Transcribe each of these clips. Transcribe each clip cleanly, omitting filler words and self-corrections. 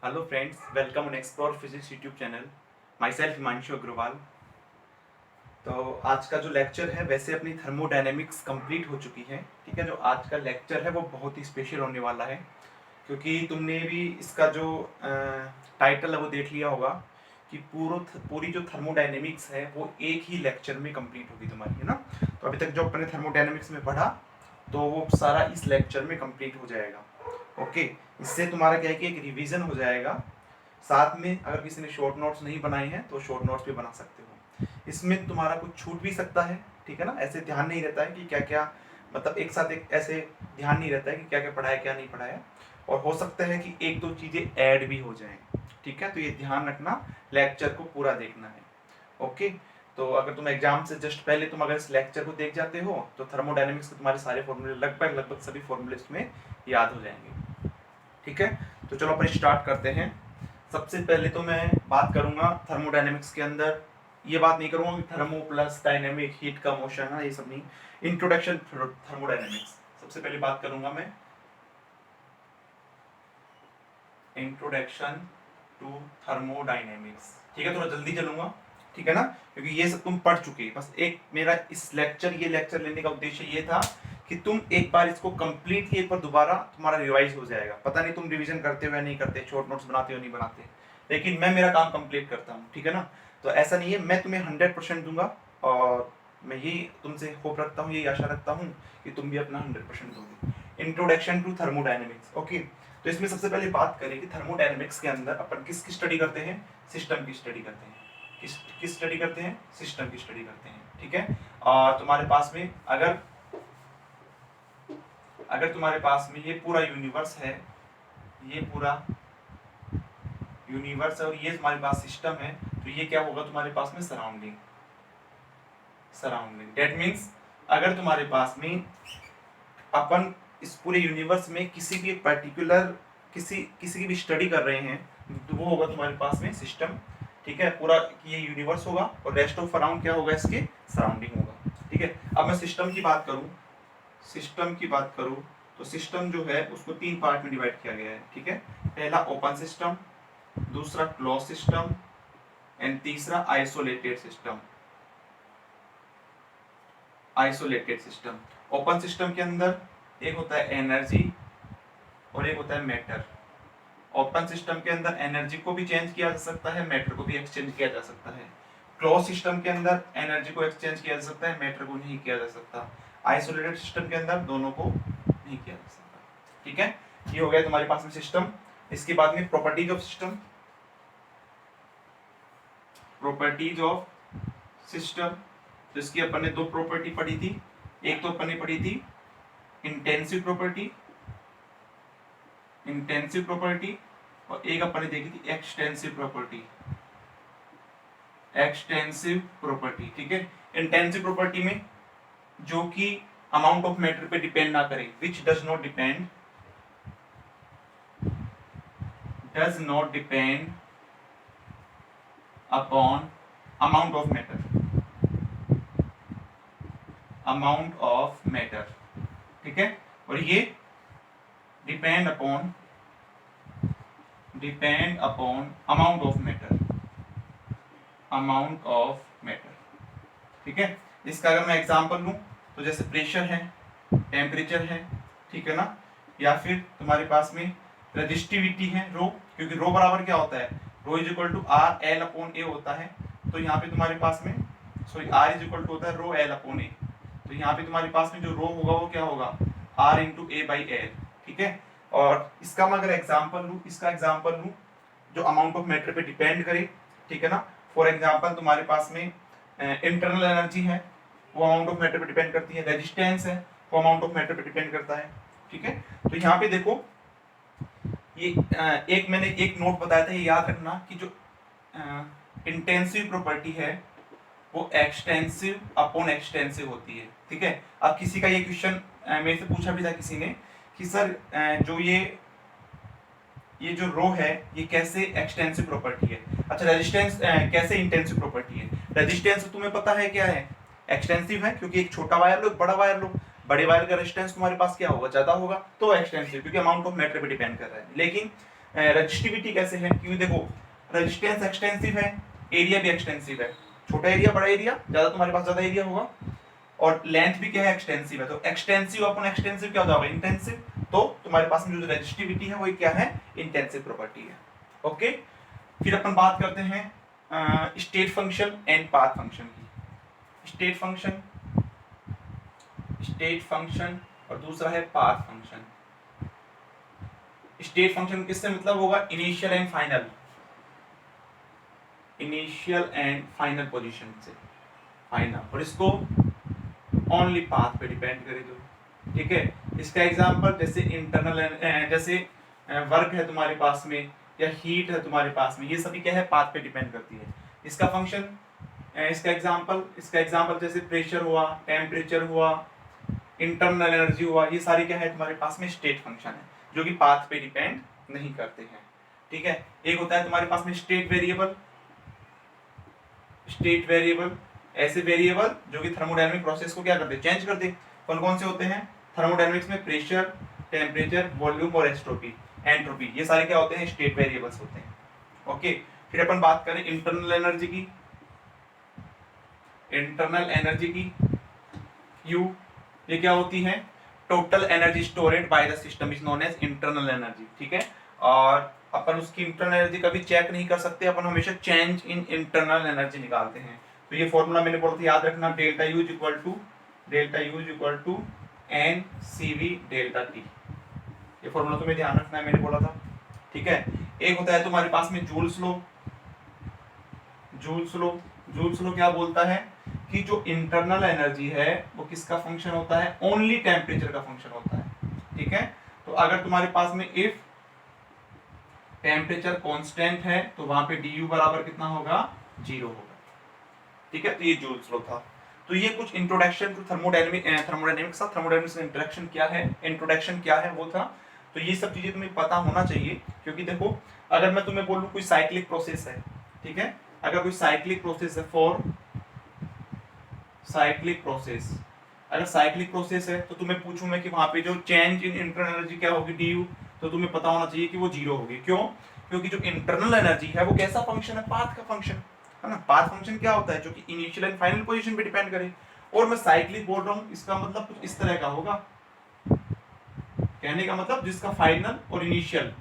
Hello friends, welcome on Explore Physics YouTube channel. Myself Himanshu Agarwal. तो आज का जो लेक्चर है, वैसे अपनी थर्मोडायनेमिक्स कंप्लीट हो चुकी है। ठीक है, जो आज का लेक्चर है वो बहुत ही स्पेशल होने वाला है, क्योंकि तुमने भी इसका जो टाइटल है वो देख लिया होगा कि पूरी जो थर्मोडायनेमिक्स है वो एक ही लेक्चर में कंप्लीट होगी तुम्हारी, है ना। तो अभी तक जो अपने थर्मोडायनेमिक्स में पढ़ा, तो वो सारा इस लेक्चर में कंप्लीट हो जाएगा। ओके, इससे तुम्हारा क्या है कि एक रिवीजन हो जाएगा। साथ में अगर किसी ने शॉर्ट नोट्स नहीं बनाए हैं तो शॉर्ट नोट्स भी बना सकते हो। इसमें तुम्हारा कुछ छूट भी सकता है, ठीक है ना। ऐसे ध्यान नहीं रहता है कि क्या क्या, मतलब एक साथ एक ऐसे ध्यान नहीं रहता है कि क्या क्या पढ़ाया क्या नहीं पढ़ाया। और हो सकता है कि एक दो चीज़ें ऐड भी हो जाएं। ठीक है, तो ये ध्यान रखना, लेक्चर को पूरा देखना है। ओके, तो अगर तुम एग्जाम से जस्ट पहले तुम अगर इस लेक्चर को देख जाते हो तो थर्मोडायनेमिक्स के तुम्हारे सारे फॉर्मूले लगभग सभी फॉर्मूले इसमें याद हो जाएंगे। ठीक है, तो चलो अपन स्टार्ट करते हैं। सबसे पहले तो मैं बात करूंगा थर्मोडायनेमिक्स के अंदर, ये बात नहीं करूंगा कि थर्मो प्लस डायनेमिक, हीट का मोशन है, ये सब नहीं। इंट्रोडक्शन थर्मोडायनेमिक्स सबसे पहले बात करूंगा मैं। इंट्रोडक्शन टू थर्मोडायनेमिक्स, ठीक है, थोड़ा जल्दी चलूंगा, ठीक है ना, क्योंकि ये सब तुम पढ़ चुके। बस एक मेरा ये लेक्चर लेने का उद्देश्य ये था कि तुम एक बार इसको कंप्लीटली एक बार दोबारा तुम्हारा रिवाइज हो जाएगा। पता नहीं तुम रिवीजन करते हो या नहीं करते, शॉर्ट नोट्स बनाते हो नहीं बनाते, लेकिन मैं मेरा काम कंप्लीट करता हूँ, ठीक है ना। तो ऐसा नहीं है, मैं तुम्हें 100% दूंगा, और मैं यही तुमसे होप रखता हूँ, यही आशा रखता हूँ कि तुम भी अपना 100% दोगे। Introduction to thermodynamics, okay. तो इसमें सबसे पहले बात करें कि थर्मोडायनेमिक्स के अंदर अपन किसकी स्टडी करते हैं, सिस्टम की स्टडी करते हैं। किस स्टडी करते हैं, सिस्टम की स्टडी करते हैं, ठीक है। और तुम्हारे पास में अगर अगर तुम्हारे पास में ये पूरा यूनिवर्स है, ये पूरा यूनिवर्स है और ये तुम्हारे पास सिस्टम है, तो ये क्या होगा तुम्हारे पास में, सराउंडिंग। दैट मीन्स अगर तुम्हारे पास में अपन इस पूरे यूनिवर्स में किसी भी पर्टिकुलर किसी किसी की भी स्टडी कर रहे हैं, तो वो होगा तुम्हारे पास में सिस्टम। ठीक है, पूरा ये यूनिवर्स होगा और रेस्ट ऑफ अराउंड क्या होगा, इसके सराउंडिंग होगा। ठीक है, अब मैं सिस्टम की बात करूं तो सिस्टम जो है उसको 3 पार्ट में डिवाइड किया गया है। ठीक है, पहला ओपन सिस्टम, दूसरा क्लोज सिस्टम एंड तीसरा आइसोलेटेड सिस्टम। ओपन सिस्टम के अंदर एक होता है एनर्जी और एक होता है मैटर। ओपन सिस्टम के अंदर एनर्जी को भी चेंज किया जा सकता है, मैटर को भी एक्सचेंज किया जा सकता है। क्लोज सिस्टम के अंदर एनर्जी को एक्सचेंज किया जा सकता है, मैटर को नहीं किया जा सकता। आइसोलेटेड सिस्टम के अंदर दोनों को नहीं किया जा सकता। ठीक है, ये हो गया तुम्हारे पास में सिस्टम। इसके बाद में प्रॉपर्टीज ऑफ सिस्टम। तो इसकी अपन ने 2 प्रॉपर्टी पढ़ी थी। एक तो अपन ने पढ़ी थी इंटेंसिव प्रॉपर्टी और एक अपन ने देखी थी एक्सटेंसिव प्रॉपर्टी। ठीक है, इंटेंसिव प्रॉपर्टी में जो कि अमाउंट ऑफ मैटर पे डिपेंड ना करे, which does not depend upon amount of matter. ठीक है, और ये depend upon amount of matter. ठीक है, इसका अगर मैं एग्जांपल लूं तो जैसे प्रेशर है, टेम्परेचर है, ठीक है ना, या फिर तुम्हारे पास में रेजिस्टिविटी है रो, क्योंकि रो बराबर क्या होता है, rho is equal to R L upon A होता है। तो यहाँ पे तुम्हारे पास में आर इज इक्वल टू होता है रो एल अपॉन ए। तो यहाँ पे तुम्हारे पास में जो रो होगा वो क्या होगा, R into A by L. ठीक है, और इसका मैं अगर एग्जाम्पल लूँ जो अमाउंट ऑफ मैटर पे डिपेंड करे, ठीक है ना। फॉर एग्जाम्पल तुम्हारे पास में इंटरनल एनर्जी है, वो अमाउंट ऑफ मैटर पे डिपेंड करती है। रेजिस्टेंस है, वो अमाउंट ऑफ मैटर पे डिपेंड करता है। ठीक है, तो यहाँ पे देखो ये मैंने एक नोट बताया था, ये याद रखना कि जो इंटेंसिव प्रॉपर्टी है वो एक्सटेंसिव अपॉन एक्सटेंसिव होती है। ठीक है, अब किसी का ये क्वेश्चन मेरे से पूछा भी था किसी ने कि सर जो ये जो रो है ये कैसे एक्सटेंसिव प्रॉपर्टी है। अच्छा, रेजिस्टेंस कैसे इंटेंसिव प्रॉपर्टी है। रेजिस्टेंस तुम्हें पता है क्या है, एक्सटेंसिव है, क्योंकि एक छोटा वायर लो, बड़ा वायर लो, बड़े वायर का रेजिस्टेंस तुम्हारे पास क्या होगा, ज्यादा होगा, तो एक्सटेंसिव, क्योंकि अमाउंट ऑफ मैटर पे डिपेंड कर रहा है। लेकिन रजिस्टिविटी कैसे है, क्योंकि देखो रेजिस्टेंस एक्सटेंसिव है, एरिया भी एक्सटेंसिव है, छोटा एरिया बड़ा एरिया, ज्यादा तुम्हारे पास ज्यादा एरिया होगा, और लेंथ भी क्या है एक्सटेंसिव है, तो एक्सटेंसिव अपन एक्सटेंसिव क्या हो जाएगा इंटेंसिव, तो तुम्हारे पास में जो रेजिस्टिविटी है वो क्या है इंटेंसिव प्रॉपर्टी है। ओके, फिर अपन बात करते हैं state function and path function की। स्टेट फंक्शन और दूसरा है पाथ फंक्शन। स्टेट फंक्शन किससे मतलब होगा, इनिशियल एंड फाइनल पोजीशन से फाइनल, और इसको ओनली पाथ पे डिपेंड करे दो, ठीक है। इसका एग्जांपल जैसे इंटरनल, जैसे वर्क है तुम्हारे पास में या हीट है तुम्हारे पास में, ये सभी क्या है पाथ पे डिपेंड करती है। इसका फंक्शन, इसका एग्जांपल जैसे प्रेशर हुआ, टेम्परेचर हुआ, इंटरनल एनर्जी हुआ, ये सारे क्या है तुम्हारे पास में स्टेट फंक्शन है जो कि पाथ पे डिपेंड नहीं करते हैं, ठीक है। एक होता है तुम्हारे पास में स्टेट वेरिएबल, ऐसे वेरिएबल जो कि थर्मोडायनामिक प्रोसेस को क्या करते हैं चेंज कर दे। कौन कौन से होते हैं थर्मोडायनामिक्स में, प्रेशर, टेम्परेचर, वॉल्यूम और एंट्रोपी, ये सारे क्या होते हैं स्टेट वेरिएबल्स होते हैं। ओके, फिर अपन बात करें इंटरनल एनर्जी की U, ये क्या होती है total energy stored by the system is known as internal energy, ठीक है। और अपन उसकी इंटरनल एनर्जी कभी चेक नहीं कर सकते, अपन हमेशा चेंज इन इंटरनल एनर्जी निकालते हैं। तो ये फॉर्मूला मैंने बोला था याद रखना, delta U is equal to n C V delta T, ये फॉर्मूला तुम्हें ध्यान रखना है, मैंने बोला था, ठीक है। एक होता है तुम्हारे पास में जूल्स लॉ क्या बोलता है कि जो इंटरनल एनर्जी है वो किसका फंक्शन होता है, ओनली टेम्परेचर का फंक्शन होता है, ठीक है। तो अगर तुम्हारे पास में इफ टेम्परेचर कांस्टेंट है तो वहां पे du बराबर कितना होगा, 0 होगा, ठीक है। तो ये जूल्स लॉ था। तो ये कुछ इंट्रोडक्शन टू थर्मोडायनेमिक्स इंट्रोडक्शन क्या है वो था। तो ये सब चीजें तुम्हें पता होना चाहिए, क्योंकि देखो अगर मैं तुम्हें बोलूं कोई साइक्लिक प्रोसेस है, ठीक है, अगर कोई साइक्लिक प्रोसेस है अगर साइक्लिक प्रोसेस है तो तुम्हें पूछूं मैं कि वहां पे जो चेंज इन इंटरनल एनर्जी क्या होगी du, तो तुम्हें पता होना चाहिए कि वो 0 होगी। क्यों? क्योंकि जो इंटरनल एनर्जी है वो कैसा फंक्शन है, पाथ का फंक्शन है ना। पाथ फंक्शन क्या होता है, जो कि इनिशियल एंड फाइनल पोजीशन पे डिपेंड करे। और मैं साइक्लिक बोल रहा हूं, इसका मतलब कुछ इस तरह का होगा, कहने का मतलब जिसका फाइनल और इनिशियल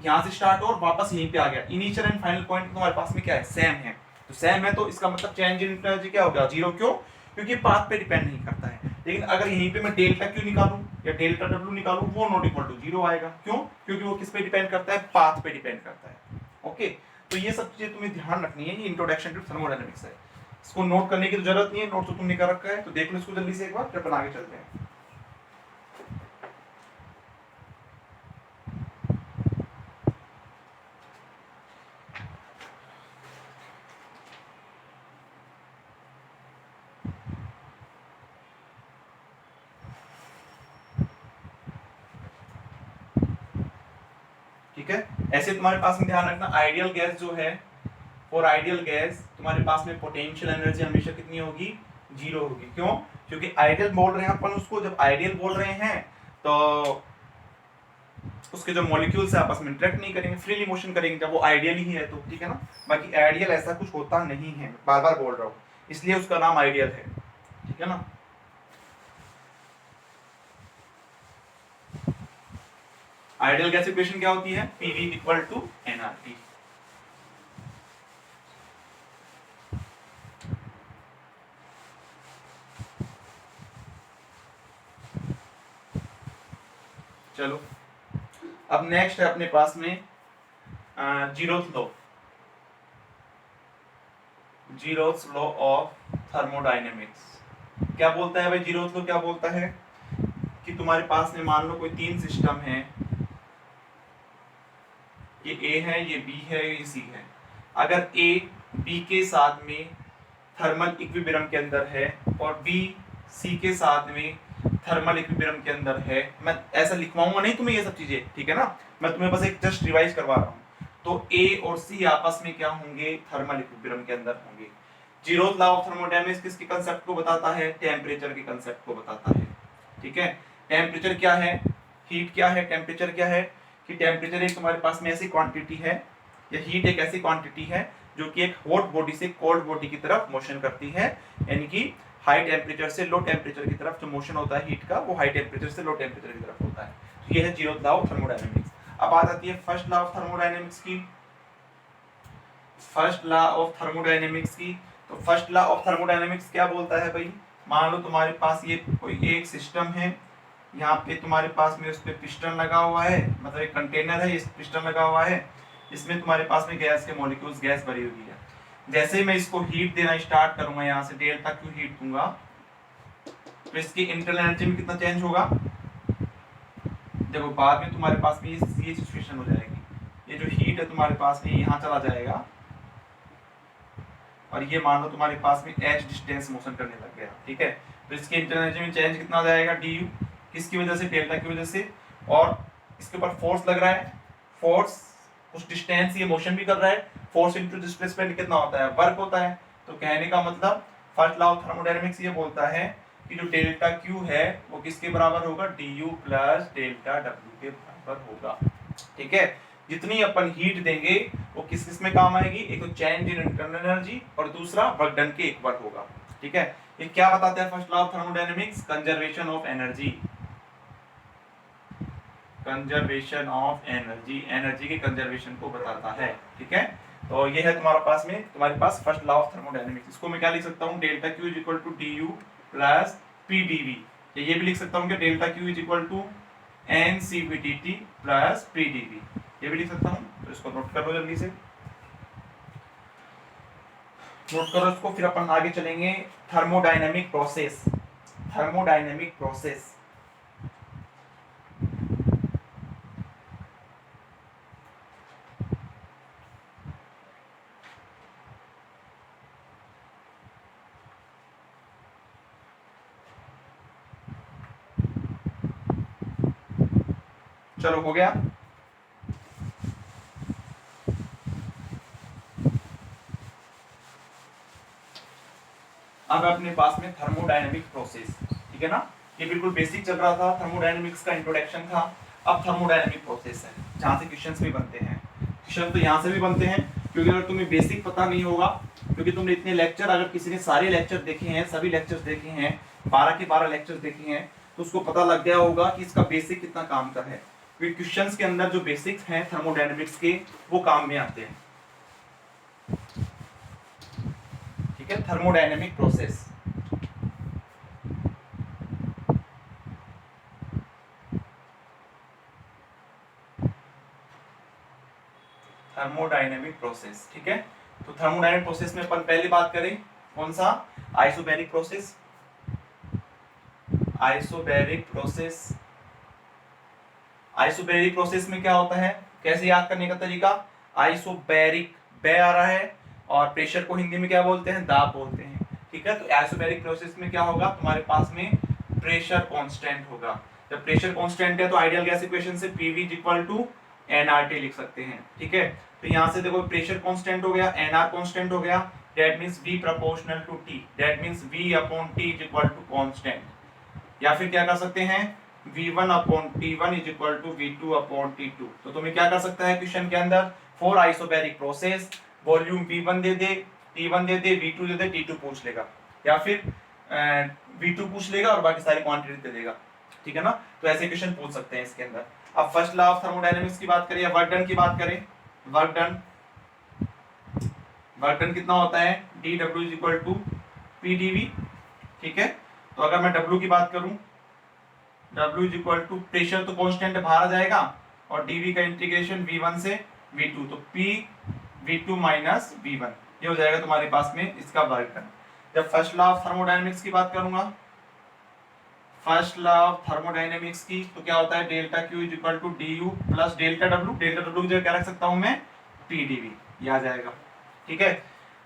यहां से स्टार्ट और वापस यहीं पे आ गया, इनिशियल एंड फाइनल पॉइंट तुम्हारे पास में क्या है, सेम है। तो सेम है तो इसका मतलब चेंज इन एनर्जी क्या होगा, 0। क्यों? क्योंकि पाथ पे डिपेंड नहीं करता है। लेकिन अगर यहीं पे मैं डेल्टा क्यू निकालूं या डेल्टा डब्ल्यू निकालूं, वो नॉट इक्वल टू 0 आएगा। क्यों? क्योंकि वो किस पे डिपेंड करता है, पाथ पे डिपेंड करता है। ओके, तो ये सब चीजें तुम्हें ध्यान रखनी है। ये इंट्रोडक्शन टू थर्मोडायनामिक्स है, इसको नोट करने की तो जरूरत नहीं है, नोट तो तुमने कर रखा है, तो देख लो इसको जल्दी से एक बार, फिर अपन आगे चलते हैं। ठीक है, ऐसे तुम्हारे पास में ध्यान रखना, आइडियल गैस जो है, और आइडियल गैस तुम्हारे पास में पोटेंशियल एनर्जी हमेशा कितनी होगी, 0 होगी। क्यों? क्योंकि आइडियल बोल रहे हैं अपन उसको, जब आइडियल बोल रहे हैं तो उसके जो मॉलिक्यूल्स है आपस में इंटरेक्ट नहीं करेंगे, फ्रीली मोशन करेंगे जब वो आइडियल ही है तो, ठीक है ना। बाकी आइडियल ऐसा कुछ होता नहीं है, बार बार बोल रहा हूँ, इसलिए उसका नाम आइडियल है, ठीक है ना। आइडियल गैस इक्वेशन क्या होती है, पीवी इक्वल टू एनआरटी। चलो अब नेक्स्ट है अपने पास में जीरोथ लॉ ऑफ थर्मोडायनेमिक्स। क्या बोलता है भाई जीरोथ लॉ, क्या बोलता है कि तुम्हारे पास में मान लो कोई 3 सिस्टम है, ये ए है, ये बी है, ये सी है। अगर ए बी के साथ में थर्मल इक्विलिब्रियम के अंदर है और बी सी के साथ में थर्मल इक्विलिब्रियम के अंदर है, मैं ऐसा लिखवाऊंगा नहीं तुम्हें ये सब चीजें, ठीक है ना, मैं तुम्हें बस एक जस्ट रिवाइज करवा रहा हूं। तो ए और सी आपस में क्या होंगे, थर्मल इक्विलिब्रियम के अंदर होंगे। जीरोथ लॉ ऑफ थर्मोडायनामिक्स किसके कांसेप्ट को बताता है, टेम्परेचर के कांसेप्ट को बताता है, ठीक है। टेम्परेचर क्या है, हीट क्या है, टेम्परेचर क्या है, कि टेम्परेचर एक तुम्हारे पास में ऐसी क्वांटिटी है या हीट एक ऐसी क्वांटिटी है जो कि एक हॉट बॉडी से कोल्ड बॉडी की तरफ मोशन करती है, यानी कि हाई टेम्परेचर से लो टेम्परेचर की तरफ जो मोशन होता है हीट का वो हाई टेम्परेचर से लो टेम्परेचर की तरफ होता है। तो ये है जीरोथ लॉ ऑफ थर्मोडायनेमिक्स। अब आ जाती है फर्स्ट लॉ ऑफ थर्मोडायनेमिक्स की। फर्स्ट लॉ ऑफ थर्मोडायनेमिक्स की तो फर्स्ट लॉ ऑफ थर्मोडायनेमिक्स क्या बोलता है भाई, मान लो तुम्हारे पास ये कोई एक सिस्टम है, यहाँ पे तुम्हारे पास में उस पे पिस्टन लगा हुआ है, मतलब एक कंटेनर है, इस पिस्टन लगा हुआ है, इसमें तुम्हारे पास में गैस के मॉलिक्यूल्स गैस भरी हुई है। जैसे ही मैं इसको हीट देना स्टार्ट करूंगा, यहाँ से डेल्टा क्यू हीट दूंगा, तो इसकी इंटरनल एनर्जी में कितना चेंज होगा, देखो बाद में तुम्हारे पास में ये सिचुएशन हो जाएगी, ये जो हीट है तुम्हारे पास में यहाँ चला जाएगा और ये मान लो तुम्हारे पास में h डिस्टेंस मोशन करने लग गया, ठीक है। तो इसकी इंटरनल एनर्जी में चेंज कितना आ जाएगा, du, किसकी वजह से, डेल्टा की वजह से, और इसके ऊपर फोर्स लग रहा है, फोर्स उस डिस्टेंस ये मोशन भी कर रहा है, फोर्स इनटू डिस्प्लेसमेंट कितना होता है, वर्क होता है। तो कहने का मतलब फर्स्ट लॉ ऑफ थर्मोडायनेमिक्स ये बोलता है कि जो डेल्टा क्यू है वो किसके बराबर होगा, du प्लस डेल्टा w के बराबर होगा, ठीक है। जितनी अपन हीट देंगे वो किस किस में काम आएगी, एक तो चेंज इन इंटरनल एनर्जी और दूसरा वर्क डन के इक्वल होगा, ठीक है। ये क्या बताता है first law of thermodynamics, conservation of energy, conservation of energy, energy के कंजर्वेशन को बताता है, ठीक है। तो ये है तुम्हारे पास में, तुम्हारे पास फर्स्ट लॉ ऑफ थर्मोडायनेमिक्स। इसको मैं क्या लिख सकता हूँ, delta Q is equal to du plus P dV, ये भी लिख सकता हूँ कि delta Q is equal to n C V d T plus P dV, ये भी लिख सकता हूँ। तो इसको नोट कर लो जल्दी से, नोट करो इसको, फिर अपन आगे चलेंगे। थर्मोडायनेमिक प्रोसेस, थर्मोडायनेमिक प्रोसेस, चलो हो गया। अब अपने पास में थर्मोडायनेमिक प्रोसेस, ठीक है ना, ये बिल्कुल बेसिक चल रहा था, थर्मोडायनेमिक्स का इंट्रोडक्शन था। अब थर्मोडायनेमिक प्रोसेस है जहाँ से क्वेश्चंस भी बनते हैं, क्वेश्चन तो यहाँ से भी बनते हैं, क्योंकि अगर तुम्हें बेसिक पता नहीं होगा, क्योंकि तुमने इतने लेक्चर, अगर किसी ने सारे लेक्चर देखे हैं, सभी लेक्चर्स देखे हैं, 12 के 12 लेक्चर्स देखे हैं, तो उसको पता लग गया होगा कि इसका बेसिक कितना काम का है। क्योंकि क्वेश्चंस के अंदर जो बेसिक्स हैं थर्मोडायनेमिक्स के वो काम में आते हैं, ठीक है। थर्मोडायनेमिक प्रोसेस, थर्मोडायनेमिक प्रोसेस, ठीक है। तो थर्मोडायनेमिक प्रोसेस में अपन पहले बात करें कौन सा, isobaric process, isobaric process. Isobaric process में क्या होता है, कैसे याद करने का तरीका, आइसोबैरिक, बै आ रहा है, और प्रेशर को हिंदी में क्या बोलते हैं, दाब बोलते हैं, ठीक है। तो आइसोबैरिक प्रोसेस में क्या होगा, तुम्हारे पास में प्रेशर कांस्टेंट होगा। जब प्रेशर कांस्टेंट है तो आइडियल गैस इक्वेशन से पीवी इक्वल टू एनआरटी लिख सकते हैं, ठीक है। तो यहाँ से देखो प्रेशर कांस्टेंट हो गया, एनआर कांस्टेंट हो गया, that means V proportional to T, that means V upon T is equal to constant, या फिर क्या कर सकते हैं, V1 upon T1 is equal to V2 upon T2। तो तुम्हें क्या कर सकता है क्वेश्चन के अंदर, for isobaric process volume V1 they they, T1 they they, V2 they they, T2 पूछ लेगा, या फिर V2 पूछ लेगा और बाकी सारी क्वांटिटी दे देगा, ठीक है ना। तो ऐसे क्वेश्चन पूछ सकते हैं इसके अंदर। अब फर्स्ट लॉ ऑफ थर्मोडायनेमिक्स की बात करें या वर्क डन की बात करें, वर्क डन, वर्क डन कितना होता है, dW is equal to PdV, ठीक है। तो अगर मैं W की बात करूं, W is equal to, pressure तो कांस्टेंट बाहर आ जाएगा, और dV का इंटीग्रेशन V1 से V2, तो P V2 माइनस V1, ये हो जाएगा तुम्हारे पास में इसका वर्क डन। जब फर्स्ट लॉ ऑफ थर्मोडायनेमिक्स की बात करूंगा, फर्स्ट लॉ ऑफ थर्मोडायनेमिक्स की, तो क्या होता है, delta Q is equal to du plus delta W, delta W की जगह क्या रख सकता हूं मैं, PdV, ये आ जाएगा, ठीक है।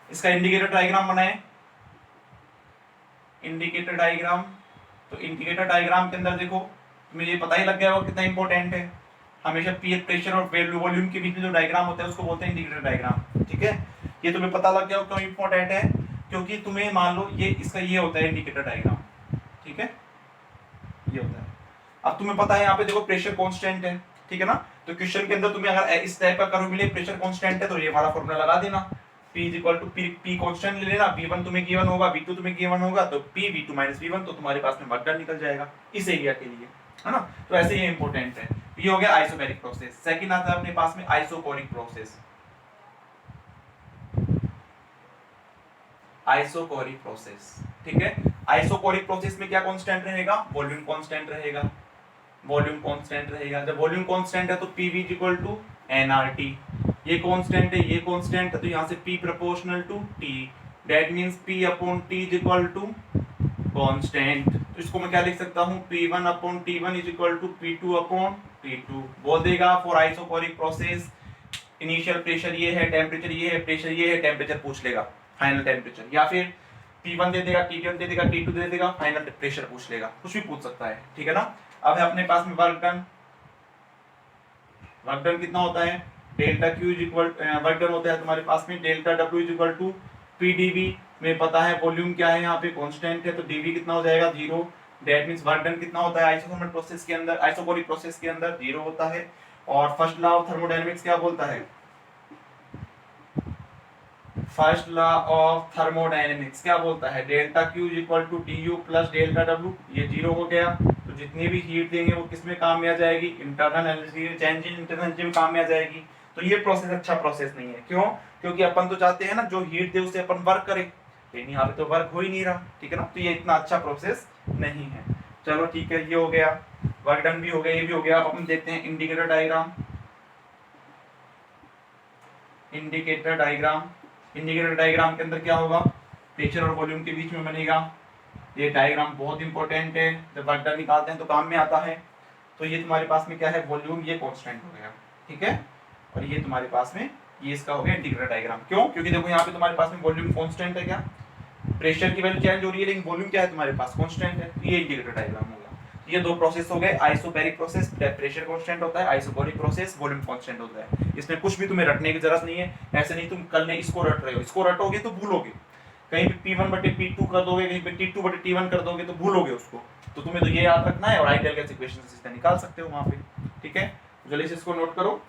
इसका इंडिकेटर डायग्राम बनाए, इंडिकेटर डायग्राम, तो इंडिकेटर डायग्राम के अंदर देखो तुम्हें ये पता ही लग गया होगा कितना इंपॉर्टेंट है, हमेशा प्रेशर और वॉल्यूम के बीच में जो डायग्राम होता है उसको बोलते हैं इंडिकेटर डायग्राम, ठीक है। ये तुम्हें पता लग गया क्यों इंपॉर्टेंट है, क्योंकि तुम्हें मान लो ये इसका ये होता है इंडिकेटर डायग्राम, ठीक है, ये होता है। अब तुम्हें पता है यहाँ पे देखो प्रेशर कांस्टेंट है, ठीक है ना। तो क्वेश्चन के अंदर तुम्हें अगर इस टाइप का कर्व मिले, प्रेशर कांस्टेंट है, तो ये वाला फॉर्मूला लगा देना, P P कांस्टेंट ले लेना, V1 तुम्हें गिवन होगा, V2 तुम्हें गिवन होगा, तो P V2 V1, तो तुम्हारे पास में वर्क डन निकल जाएगा इस एरिया के लिए, है ना। तो ऐसे ये इंपॉर्टेंट है। ये हो गया आइसोबैरिक प्रोसेस। सेकंड आता है अपने पास में आइसोकोरिक प्रोसेस। आइसोकोरिक प्रोसेस, ठीक है। आइसोकोरिक प्रोसेस में क्या कांस्टेंट रहेगा? वॉल्यूम कांस्टेंट रहेगा, वॉल्यूम कांस्टेंट रहेगा। जब वॉल्यूम कांस्टेंट है तो PV इक्वल टू nRT, ये कांस्टेंट है, ये कांस्टेंट है, तो यहां से P proportional to T, that means P upon T is equal to constant. तो इसको मैं क्या लिख सकता हूं? P1 upon T1 is equal to P2 upon T2। बोल देगा for isochoric process initial pressure ये है, टेम्परेचर ये है, प्रेशर ये है, टेम्परेचर पूछ लेगा, फाइनल टेम्परेचर, या फिर T1 दे देगा, T1 दे देगा, T2 दे देगा, फाइनल प्रेशर पूछ लेगा, कुछ भी पूछ सकता है, ठीक है ना। अब है अपने पास में वर्क डन। वर्क डन कितना होता है? Delta Q is equal, work done होता है तुम्हारे पास में delta W is equal to PdV। में पता है वॉल्यूम क्या है, यहाँ पे कांस्टेंट है, तो dV कितना हो जाएगा? 0। दैट मींस वर्क डन कितना होता है आइसोथर्मल प्रोसेस के अंदर, आइसोकोरिक प्रोसेस के अंदर? 0 होता है। और फर्स्ट लॉ ऑफ थर्मोडायनेमिक्स क्या बोलता है? फर्स्ट लॉ ऑफ थर्मोडायनेमिक्स क्या बोलता है? Delta Q is equal to du plus delta W। ये 0 हो गया, तो जितनी भी हीट देंगे वो किस में काम में आ जाएगी? Internal energy, change in internal energy में काम में आ जाएगी। तो ये प्रोसेस अच्छा प्रोसेस नहीं है। क्यों? क्योंकि अपन तो चाहते हैं ना जो हीट दे उसे अपन वर्क करें, लेकिन यहाँ पे तो वर्क हो ही नहीं रहा, ठीक है ना। तो ये इतना अच्छा प्रोसेस नहीं है। चलो ठीक है, ये हो गया, वर्क डन भी हो गया, ये भी हो गया। अब अपन देखते हैं indicator diagram. Indicator diagram, indicator diagram के अंदर क्या होगा? प्रेशर और वॉल्यूम के बीच में बनेगा। ये डायग्राम बहुत इंपॉर्टेंट है, जब वर्क डन निकालते हैं तो काम में आता है। तो ये तुम्हारे पास में क्या है? वॉल्यूम, ये कांस्टेंट हो गया, ठीक है। और ये तुम्हारे पास में ये इसका हो गया इंटीग्रल डायग्राम। क्यों? क्योंकि देखो यहाँ पे तुम्हारे पास में वॉल्यूम कांस्टेंट है, क्या प्रेशर की वैल्यू चेंज हो रही है, लेकिन वॉल्यूम क्या है तुम्हारे पास? कांस्टेंट है। ये इंटीग्रल डायग्राम होगा। ये दो प्रोसेस हो गए, आइसोबैरिक प्रोसेस प्रेशर कांस्टेंट होता है, आइसोकोरिक प्रोसेस वॉल्यूम कांस्टेंट होता है। इसमें कुछ भी तुम्हें रटने की जरूरत नहीं है। ऐसे नहीं तुम कल ने इसको रट रहे हो, इसको रटोगे तो भूलोगे, कहीं पे P1/P2 कर दोगे, कहीं पे T2/T1 कर दोगे तो भूलोगे उसको। तो तुम्हें तो ये याद रखना है और आइडियल गैस इक्वेशन से निकाल सकते हो वहां पे, ठीक है। जल्दी से इसको नोट करो।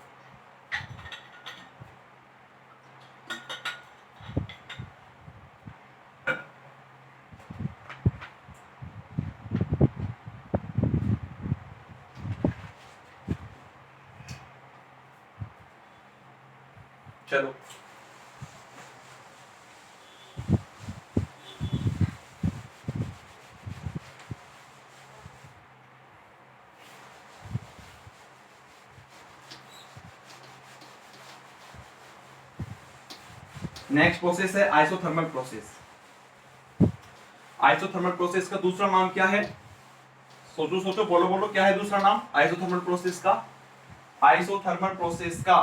चलो नेक्स्ट प्रोसेस है आइसोथर्मल प्रोसेस। आइसोथर्मल प्रोसेस का दूसरा नाम क्या है? सोचो सोचो, बोलो बोलो, क्या है दूसरा नाम आइसोथर्मल प्रोसेस का? आइसोथर्मल प्रोसेस का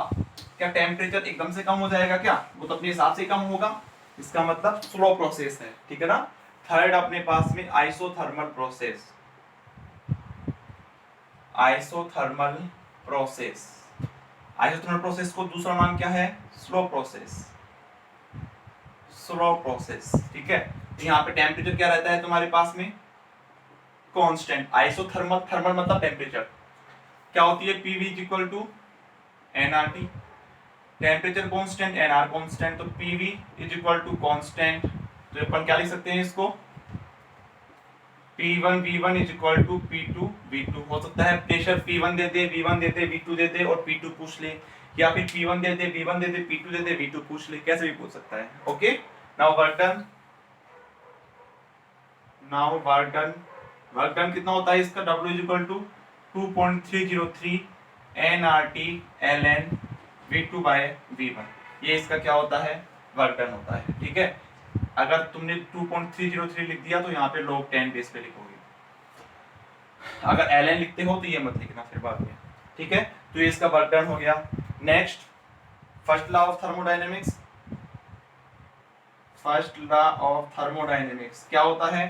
क्या टेम्परेचर एकदम से कम हो जाएगा क्या? वो तो अपने हिसाब से कम होगा, इसका मतलब स्लो प्रोसेस है, ठीक है ना। थर्ड अपने पास में isothermal process. Isothermal process, isothermal process को दूसरा नाम क्या है? Slow process. स्लो प्रोसेस, ठीक है। यहाँ पे टेम्परेचर क्या रहता है तुम्हारे पास में? कांस्टेंट। आइसोथर्मल, थर्मल मतलब टेम्परेचर, क्या होती है? PV equal to nRT, temperature constant, nR constant, तो PV is equal to constant. तो अपन क्या लिख सकते हैं इसको? P1 V1 is equal to P2 V2। हो सकता है प्रेशर P1 दे दे, V1 दे दे, V2 दे दे और P2 पूछ ले, या फिर P1 दे दे, V1 दे दे, P2 दे दे, V2 पूछ ले, कैसे भी पूछ सकता है। Okay, now work done. Now work done, work done कितना होता है इसका? W is equal to 2.303 nRT ln V2/V1। ये इसका क्या होता है? वर्क डन होता है, ठीक है। अगर तुमने 2.303 लिख दिया तो यहाँ पे log 10 बेस पे लिखोगे। अगर ln लिखते हो तो ये मत लिखना फिर बाद में, ठीक है। तो ये इसका वर्क डन हो गया। Next, first law of thermodynamics. First law of thermodynamics क्या होता है?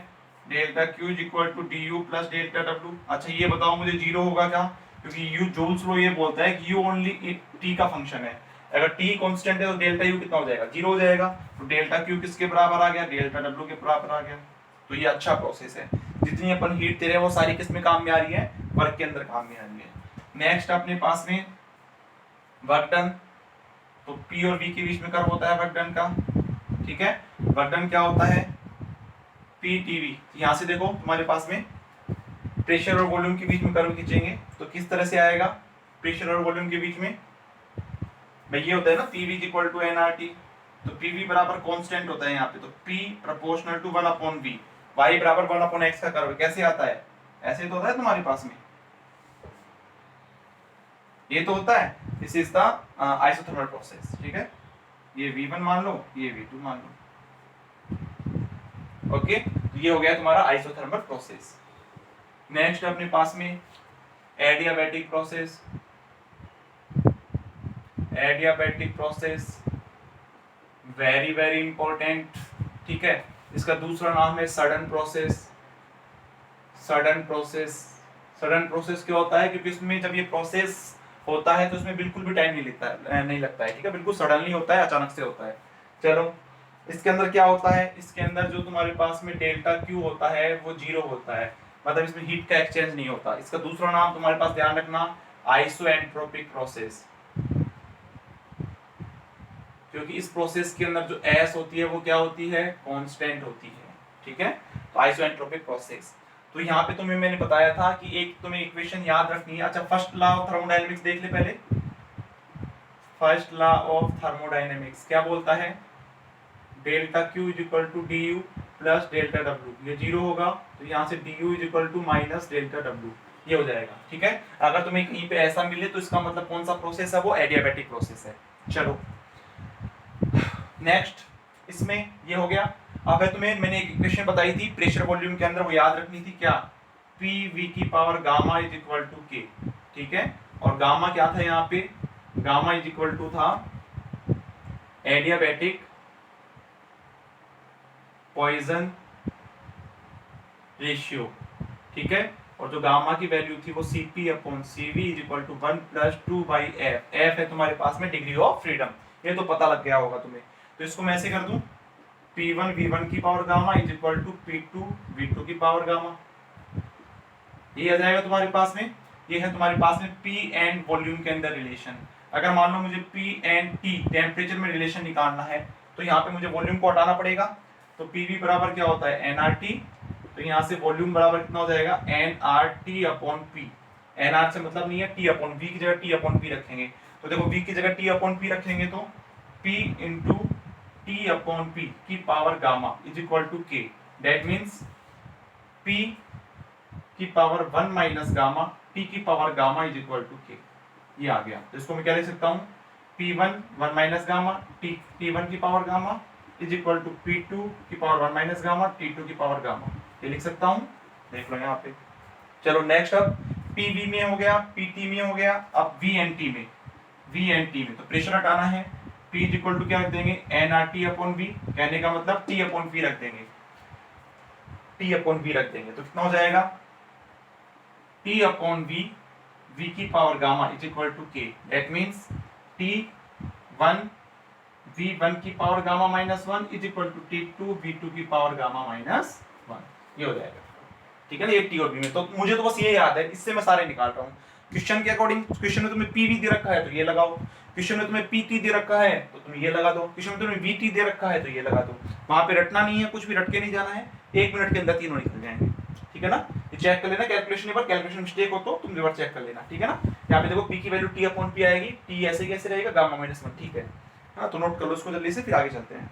Delta Q is equal to du plus delta W। अच्छा ये बताओ मुझे, जीरो होगा क्या? क्योंकि U जूल्स लॉ ये बोलता है कि U ओनली T का फंक्शन है। अगर T कांस्टेंट है तो डेल्टा U कितना हो जाएगा? जीरो हो जाएगा। तो डेल्टा Q किसके बराबर आ गया? डेल्टा W के बराबर आ गया। तो ये अच्छा प्रोसेस है। जितनी अपन हीट दे रहे हैं वो सारी किस में काम में आ रही है? वर्क के अंदर काम में आ रही है। नेक्स्ट अपने पास में वर्क डन, तो P और V के बीच में कर्व होता है वर्क डन का, ठीक है। वर्क डन क्या होता है, PTV। यहां से देखो तुम्हारे पास में प्रेशर और वॉल्यूम के बीच में कर्व खींचेंगे तो किस तरह से आएगा, प्रेशर और वॉल्यूम के बीच में भाई ये होता है ना PV इक्वल टू nRT, तो PV बराबर कांस्टेंट होता है यहाँ पे, तो P proportional to 1/V, y बराबर 1/x का कर्व कैसे आता है, ऐसे तो होता है तुम्हारे पास में, ये तो होता है, this is the isothermal process, ठीक है। ये V1 मान लो, ये V2 मान लो, ओके। तो ये हो गया तुम्हारा आइसोथर्मल प्रोसेस। नेक्स्ट अपने पास में adiabatic process, adiabatic process very very important, ठीक है। इसका दूसरा नाम है sudden process. Sudden process, sudden process क्या होता है, क्योंकि इसमें जब ये प्रोसेस होता है तो इसमें बिल्कुल भी टाइम नहीं लगता है, ठीक है, बिल्कुल सडनली होता है, अचानक से होता है। चलो इसके अंदर क्या होता है, इसके अंदर जो तुम्हारे पास में डेल्टा Q होता है वो 0 होता है, मतलब इसमें हीट का एक्सचेंज नहीं होता। इसका दूसरा नाम तुम्हारे पास ध्यान रखना, आइसोएंट्रोपिक प्रोसेस, क्योंकि इस प्रोसेस के अंदर जो S होती है वो क्या होती है, कांस्टेंट होती है, ठीक है। तो आइसोएंट्रोपिक प्रोसेस, तो यहाँ पे तुम्हें मैंने बताया था कि एक तुम्हें इक्वेशन याद रखनी है। अच्छा, फर्स्ट लॉ ऑफ थर्मोडायनेमिक्स देख ले पहले। फर्स्ट लॉ ऑफ थर्मोडायनेमिक्स क्या बोलता है, delta Q is equal to du plus delta W, ये 0 होगा तो यहाँ से du is equal to minus delta W, ये हो जाएगा, ठीक है। अगर तुम्हें कहीं पे ऐसा मिले तो इसका मतलब कौन सा प्रोसेस है, वो एडियाबैटिक प्रोसेस है। चलो नेक्स्ट, इसमें ये हो गया। अब है तुम्हें मैंने एक इक्वेशन बताई थी प्रेशर वॉल्यूम के अंदर, वो याद रखनी थी क्या, PV की power gamma is equal to K, ठीक है। और गामा क्या था यहाँ पे, गामा इज इक्वल टू था एडियाबैटिक पॉइजन रेशियो, ठीक है। और जो गामा की वैल्यू थी वो CP/CV is equal to 1 plus 2/f, f है तुम्हारे पास में डिग्री ऑफ फ्रीडम, ये तो पता लग गया होगा तुम्हें। तो इसको मैं ऐसे कर दूं, P1 V1 की power gamma is equal to P2 V2 की पावर गामा, ये आ जाएगा तुम्हारे पास में। ये है तुम्हारे पास में P एंड वॉल्यूम के अंदर रिलेशन। अगर मान लो मुझे P एंड T टेम्परेचर में रिलेशन निकालना है तो यहाँ पे मुझे वॉल्यूम को हटाना पड़ेगा, तो PV बराबर क्या होता है nRT, तो यहाँ से वॉल्यूम बराबर कितना हो जाएगा nRT/P। nR से मतलब नहीं है, T/V की जगह T/P रखेंगे, तो देखो V की जगह T/P रखेंगे तो P इंटू T/P की power gamma is equal to K, that means P की पावर 1 माइनस गामा T की power gamma is equal to K, ये आ गया। तो इसको मैं क्या लिख सकता हूँ, P1 1 माइनस गामा T1 की power gamma is equal to P2 की पावर 1 माइनस गामा T2 की पावर गामा, ये लिख सकता हूँ, देख लो यहाँ पे। चलो नेक्स्ट, अब PV में हो गया, PT में हो गया, अब VNT में, VNT में तो प्रेशर हटाना है, P इज इक्वल टू क्या रख देंगे, nRT/V, कहने का मतलब T/V रख देंगे, T/V रख देंगे, तो कितना हो जाएगा T/V, V की power gamma is equal to K, that means T1 V1 की power gamma minus 1 is equal to T2 V2 की पावर गामा माइनस 1, ये हो जाएगा, ठीक है ना। ये T और V में, तो मुझे तो बस ये याद है, इससे मैं सारे निकाल रहा हूँ। क्वेश्चन के अकॉर्डिंग, क्वेश्चन में तुम्हें PV दे रखा है तो ये लगाओ, क्वेश्चन में तुम्हें PT दे रखा है तो तुम ये लगा दो, क्वेश्चन में तुम्हें VT दे रखा है तो ये लगा दो। वहां पे रटना नहीं है, कुछ भी रट के नहीं जाना है, 1 मिनट के अंदर तीनों निकल जाएंगे, ठीक है ना। ये चेक कर लेना कैलकुलेशन, एक बार कैलकुलेशन मिस्टेक हो तो तुम रिवर्स चेक कर लेना, ठीक है ना। यहाँ पे देखो P की वैल्यू T/P आएगी, T ऐसे कैसे रहेगा, गामा माइनस 1, ठीक है। हाँ, तो नोट कर लो इसको जल्दी से, फिर आगे चलते हैं।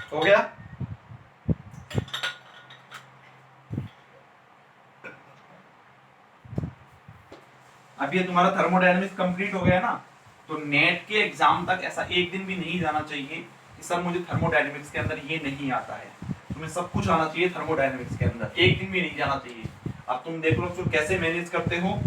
हो गया, अब ये तुम्हारा थर्मोडायनेमिक्स कंप्लीट हो गया ना, तो नेट के एग्जाम तक ऐसा एक दिन भी नहीं जाना चाहिए कि सर मुझे थर्मोडायनेमिक्स के अंदर ये नहीं आता है। तुम्हें सब कुछ आना चाहिए थर्मोडायनेमिक्स के अंदर, एक दिन भी नहीं जाना चाहिए। अब तुम देख लो फिर कैसे मैनेज करते हो,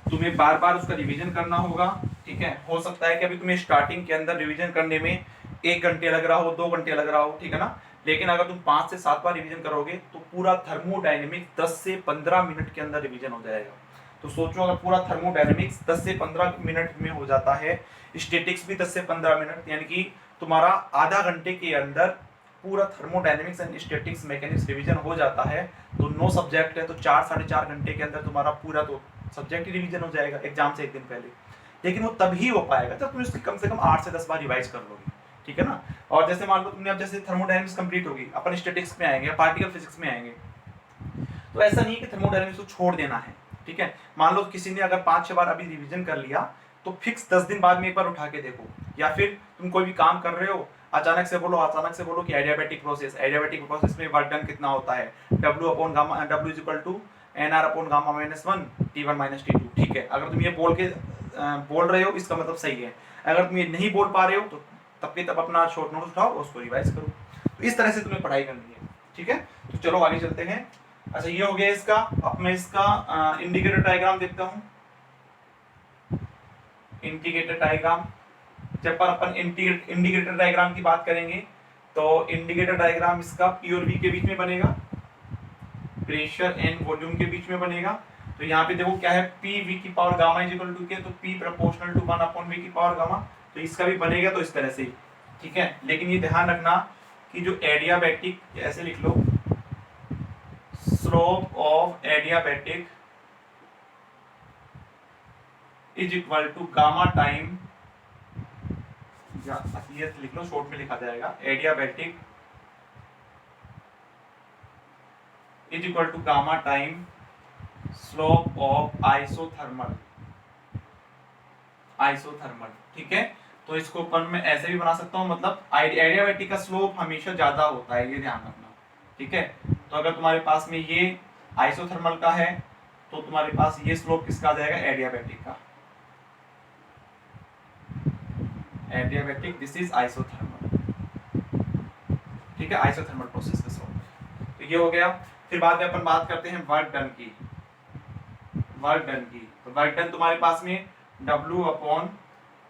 तुम्हें बार बार उसका रिवीजन करना होगा, ठीक है। हो सकता है कि अभी तुम्हें स्टार्टिंग के अंदर रिवीजन करने में 1 घंटे लग रहा हो, 2 घंटे लग रहा हो, ठीक है ना, लेकिन अगर तुम 5 से 7 बार रिवीजन करोगे तो पूरा थर्मोडायनेमिक्स 10 से 15 मिनट के अंदर रिवीजन हो जाएगा। तो सोचो अगर पूरा थर्मोडायनेमिक्स 10 से 15 मिनट में हो जाता है, स्टैटिक्स भी 10 से 15 मिनट, यानी कि तुम्हारा आधा घंटे के अंदर पूरा thermodynamics and statics mechanics revision हो जाता है। तो 9 सब्जेक्ट है तो 4-4.5 घंटे के अंदर तुम्हारा पूरा तो सब्जेक्ट ही रिवीजन हो जाएगा एग्जाम से 1 दिन पहले। लेकिन वो तभी हो पाएगा जब तुम इसकी कम से कम 8 से 10 बार रिवाइज कर लोगे, ठीक है ना। और जैसे मान लो तुमने अब जैसे थर्मोडायनेमिक्स कंप्लीट होगी, अपन स्टैटिक्स में आएंगे, पार्टिकल फिजिक्स में आएंगे, तो ऐसा नहीं है कि थर्मोडायनेमिक्स को छोड़ देना है, ठीक है। मान लो किसी ने अगर 5-6 बार अभी रिवीजन कर लिया तो फिक्स 10 दिन बाद में एक बार उठा के देखो, या फिर तुम कोई भी काम कर रहे हो अचानक से बोलो कि एडियाबैटिक प्रोसेस में वर्क डन कितना होता है, W is equal to NR upon gamma minus 1 T1 minus T2, ठीक है। अगर तुम ये बोल रहे हो इसका मतलब सही है। अगर तुम ये नहीं बोल पा रहे हो तो तब के तब अपना शॉर्ट नोट्स उठाओ, उसको रिवाइज करो। तो इस तरह से तुम्हें पढ़ाई करनी है, ठीक है। तो चलो आगे चलते हैं। अच्छा ये हो गया इसका। अब मैं इसका इंडिकेटर डायग्राम देखता हूँ। इंडिकेटर डायग्राम, जब पर अपन इंडिकेटर डायग्राम की बात करेंगे तो इंडिकेटर डायग्राम इसका P और V के बीच में बनेगा, प्रेशर एंड वॉल्यूम के बीच में बनेगा। तो यहाँ पे देखो क्या है, P V की power gamma is equal to K, तो P proportional to 1 upon V की पावर गामा। तो इसका भी बनेगा तो इस तरह से, ठीक है। लेकिन ये ध्यान रखना कि जो एडियाबैटिक, ऐसे लिख लो, slope of adiabatic is equal to gamma time, या लिख लो, शॉर्ट में लिखा जाएगा, adiabatic is equal to gamma time slope of isothermal, ठीक है। तो इसको अपन मैं ऐसे भी बना सकता हूँ, मतलब एडियाबैटिक का स्लोप हमेशा ज्यादा होता है, ये ध्यान रखना, ठीक है। तो अगर तुम्हारे पास में ये आइसोथर्मल का है तो तुम्हारे पास ये स्लोप किसका आ जाएगा, एडियाबैटिक का। एडियाबैटिक, दिस इज आइसोथर्मल, ठीक है, आइसोथर्मल प्रोसेस का स्लोप। तो ये हो गया। फिर बाद में अपन बात करते हैं वर्क डन की। तो वर्क डन तुम्हारे पास में W upon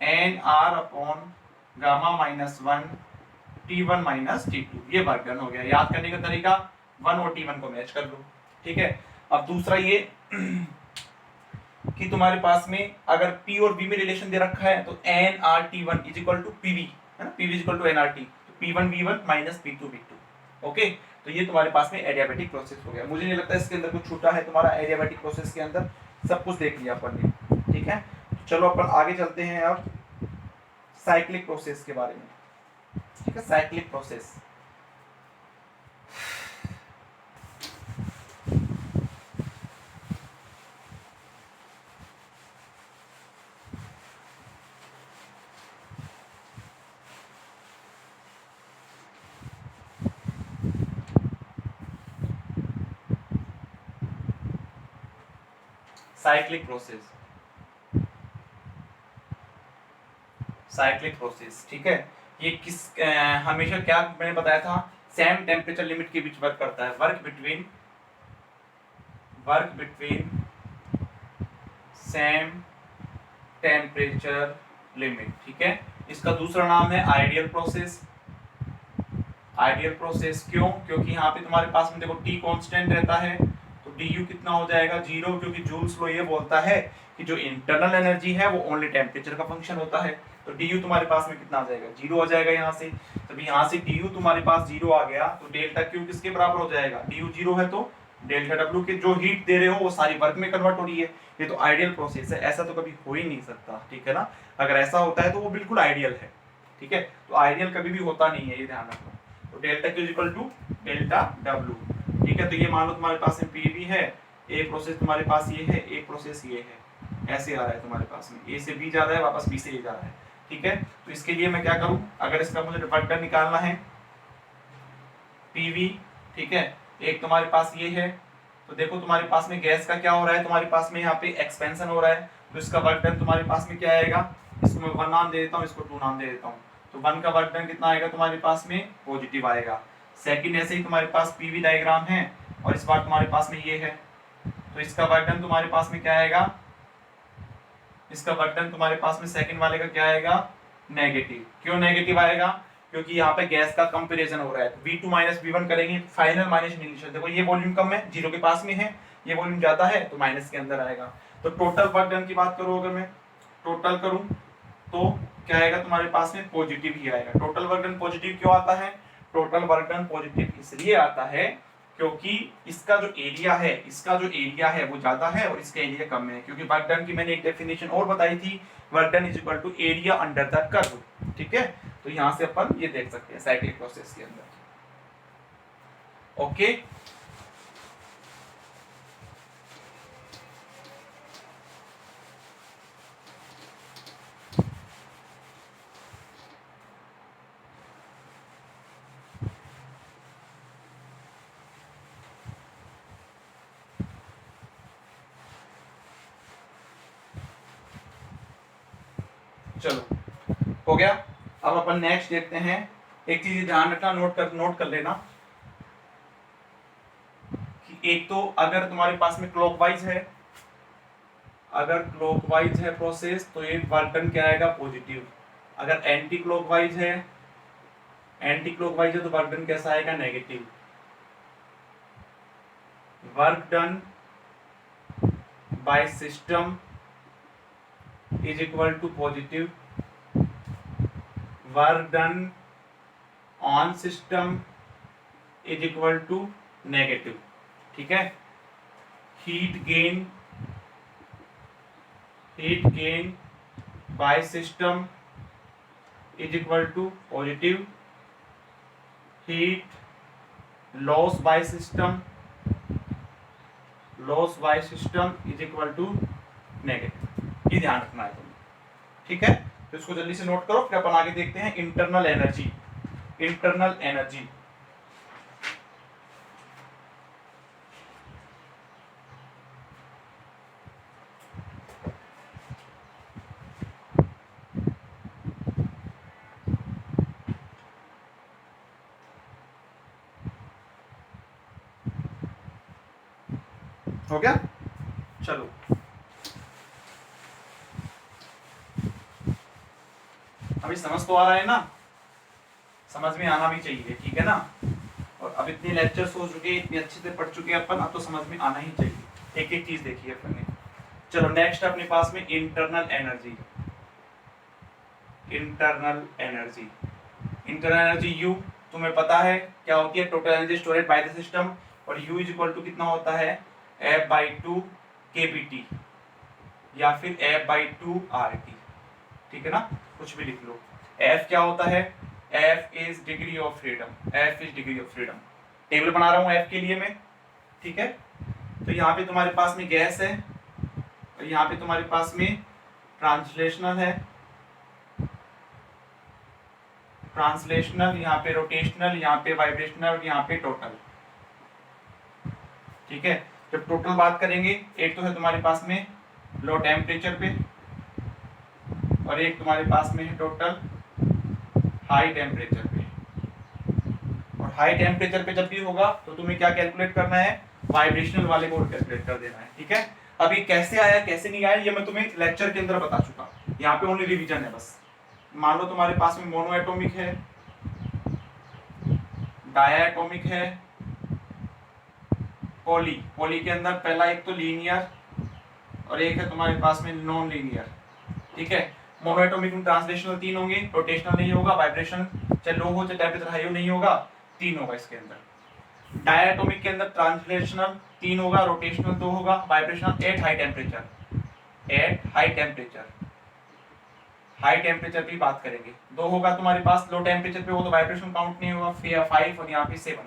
NR upon gamma minus 1 T1 minus T2, ये वर्क डन हो गया। याद करने का तरीका 1 और T1 को मैच कर लो, ठीक है। अब दूसरा ये कि तुम्हारे पास में अगर P और V में रिलेशन दे रखा है तो NRT1 is equal to PV, है ना, PV is equal to NRT, तो P1V1 माइनस P2V2, ओके। तो ये तुम्हारे पास में एडियाबैटिक प्रोसेस हो गया। मुझे नहीं लगता इसके अंदर कुछ छूटा है, तुम्हारा एडियाबैटिक प्रोसेस के अंदर सब कुछ देख लिया अपन ने, ठीक है। तो चलो अपन आगे चलते हैं अब साइक्लिक प्रोसेस के बारे में, ठीक है। साइक्लिक प्रोसेस, साइक्लिक प्रोसेस, ठीक है। ये हमेशा क्या मैंने बताया था, सेम टेम्परेचर लिमिट के बीच वर्क करता है, work between same temperature limit, ठीक है। इसका दूसरा नाम है आइडियल प्रोसेस। क्यों? क्योंकि यहाँ पे तुम्हारे पास में देखो T कांस्टेंट रहता है, तो du कितना हो जाएगा, 0, क्योंकि जूल्स लॉ ये बोलता है कि जो इंटरनल एनर्जी है वो ओनली टेम्परेचर का फंक्शन होता है। तो du तुम्हारे पास में कितना आ जाएगा, 0 आ जाएगा यहाँ से। तब यहाँ से du तुम्हारे पास 0 आ गया तो डेल्टा Q किसके बराबर हो जाएगा, du 0 है तो डेल्टा W के जो हीट दे रहे हो वो सारी वर्क में कन्वर्ट हो रही है। ये तो आइडियल प्रोसेस है, ऐसा तो कभी हो ही नहीं सकता, ठीक है ना। अगर ऐसा होता है तो वो बिल्कुल आइडियल है, ठीक है। तो आइडियल कभी भी होता नहीं है, ये ध्यान रखो। तो delta Q equal to delta W, ठीक है। तो ये मान लो तुम्हारे पास में PV है, एक प्रोसेस तुम्हारे पास ये है, एक प्रोसेस ये है, ऐसे आ रहा है तुम्हारे पास में, A से B जा रहा है, वापस B से A जा रहा है, ठीक है। तो इसके लिए मैं क्या करूं, अगर इसका मुझे वर्क डन निकालना है PV, ठीक है, एक तुम्हारे पास ये है, तो देखो तुम्हारे पास में गैस का क्या हो रहा है, तुम्हारे पास में यहाँ पे एक्सपेंशन हो रहा है, तो इसका वर्क डन तुम्हारे पास में क्या आएगा, इसको मैं 1 नाम दे देता हूँ, इसको 2 नाम दे देता हूँ। तो 1 का वर्क डन कितना आएगा तुम्हारे पास में, पॉजिटिव आएगा। सेकंड ऐसे ही तुम्हारे पास PV डायग्राम है और इस बार तुम्हारे पास में ये है, तो इसका वर्क डन तुम्हारे पास में क्या आएगा, इसका वर्क डन तुम्हारे पास में सेकंड वाले का क्या आएगा, नेगेटिव। क्यों नेगेटिव आएगा, क्योंकि यहाँ पे गैस का कंपैरिजन हो रहा है। V2 माइनस V1 करेंगे, फाइनल माइनस इनिशियल। देखो ये वॉल्यूम कम है, जीरो के पास में है, ये वॉल्यूम ज्यादा है तो माइनस के अंदर आएगा। तो टोटल वर्क डन की बात करूं, अगर मैं टोटल करूं तो क्या आएगा तुम्हारे पास में, पॉजिटिव ही आएगा। टोटल वर्क डन पॉजिटिव क्यों आता है, टोटल वर्क डन पॉजिटिव इसलिए आता है क्योंकि इसका जो एरिया है, वो ज्यादा है और इसका एरिया कम है। क्योंकि वर्क डन की मैंने एक डेफिनेशन और बताई थी, work done is equal to area under the curve. ठीक है, तो यहां से अपन ये देख सकते हैं साइक्लिक प्रोसेस के अंदर। ओके, चलो हो गया। अब अपन नेक्स्ट देखते हैं। एक चीज ध्यान रखना, नोट कर लेना कि एक तो अगर तुम्हारे पास में क्लॉकवाइज है, अगर क्लॉकवाइज है प्रोसेस तो ये वर्क डन क्या आएगा, पॉजिटिव। अगर एंटी क्लॉकवाइज है तो वर्क डन कैसा आएगा, negative. Work done by system is equal to positive, work done on system is equal to negative. ठीक है, heat gain by system is equal to positive, heat loss by system is equal to negative. ये ध्यान रखना है तुम्हें। ठीक है, तो इसको जल्दी से नोट करो, फिर अपन आगे देखते हैं इंटरनल एनर्जी। हो गया, चलो अभी समझ तो आ रहा है ना, समझ में आना भी चाहिए। ठीक है ना, और अब इतने लेक्चर्स हो चुके, इतने अच्छे से पढ़ चुके हैं अपन, अब तो समझ में आना ही चाहिए। एक एक चीज देखिए अपन ने। चलो नेक्स्ट अपने पास में इंटरनल एनर्जी यू तुम्हें पता है क्या होती है, total energy stored by the system. और यू इज इक्वल टू कितना होता है, F/2 kBT या फिर F/2 RT। ठीक है ना, कुछ भी लिख लो। F क्या होता है, F is degree of freedom. Table बना रहा हूं F के लिए मैं। ठीक है, तो यहाँ पे तुम्हारे पास में गैस है और यहाँ पे तुम्हारे पास में ट्रांसलेशनल है, यहाँ पे रोटेशनल, यहाँ पे वाइब्रेशनल, यहाँ पे टोटल। ठीक है, जब टोटल बात करेंगे, एक तो है तुम्हारे पास में लो टेम्परेचर पे और एक तुम्हारे पास में है टोटल हाई टेम्परेचर पे। और हाई टेम्परेचर पे जब भी होगा तो तुम्हें क्या कैलकुलेट करना है, वाइब्रेशनल वाले को कैलकुलेट कर देना है। ठीक है, अब ये कैसे आया कैसे नहीं आया ये मैं तुम्हें लेक्चर के अंदर बता चुका, यहाँ पे ओनली रिवीजन है बस। मान लो तुम्हारे पास में मोनो एटॉमिक है, डायटोमिक है, पॉली के अंदर पहला एक तो लीनियर और एक है तुम्हारे पास में नॉन लीनियर। ठीक है, मोनोएटॉमिक में ट्रांसलेशनल 3 होंगे, रोटेशनल नहीं होगा, वाइब्रेशन चाहे लो हो चाहे टेम्परेचर हाई हो नहीं होगा, 3 होगा इसके अंदर। डायटोमिक के अंदर ट्रांसलेशनल 3 होगा, रोटेशनल 2 होगा, वाइब्रेशनल एट हाई टेम्परेचर की बात करेंगे 2 होगा तुम्हारे पास। लो टेम्परेचर पे हो तो वाइब्रेशन काउंट नहीं होगा, 5 और यहाँ पे 7।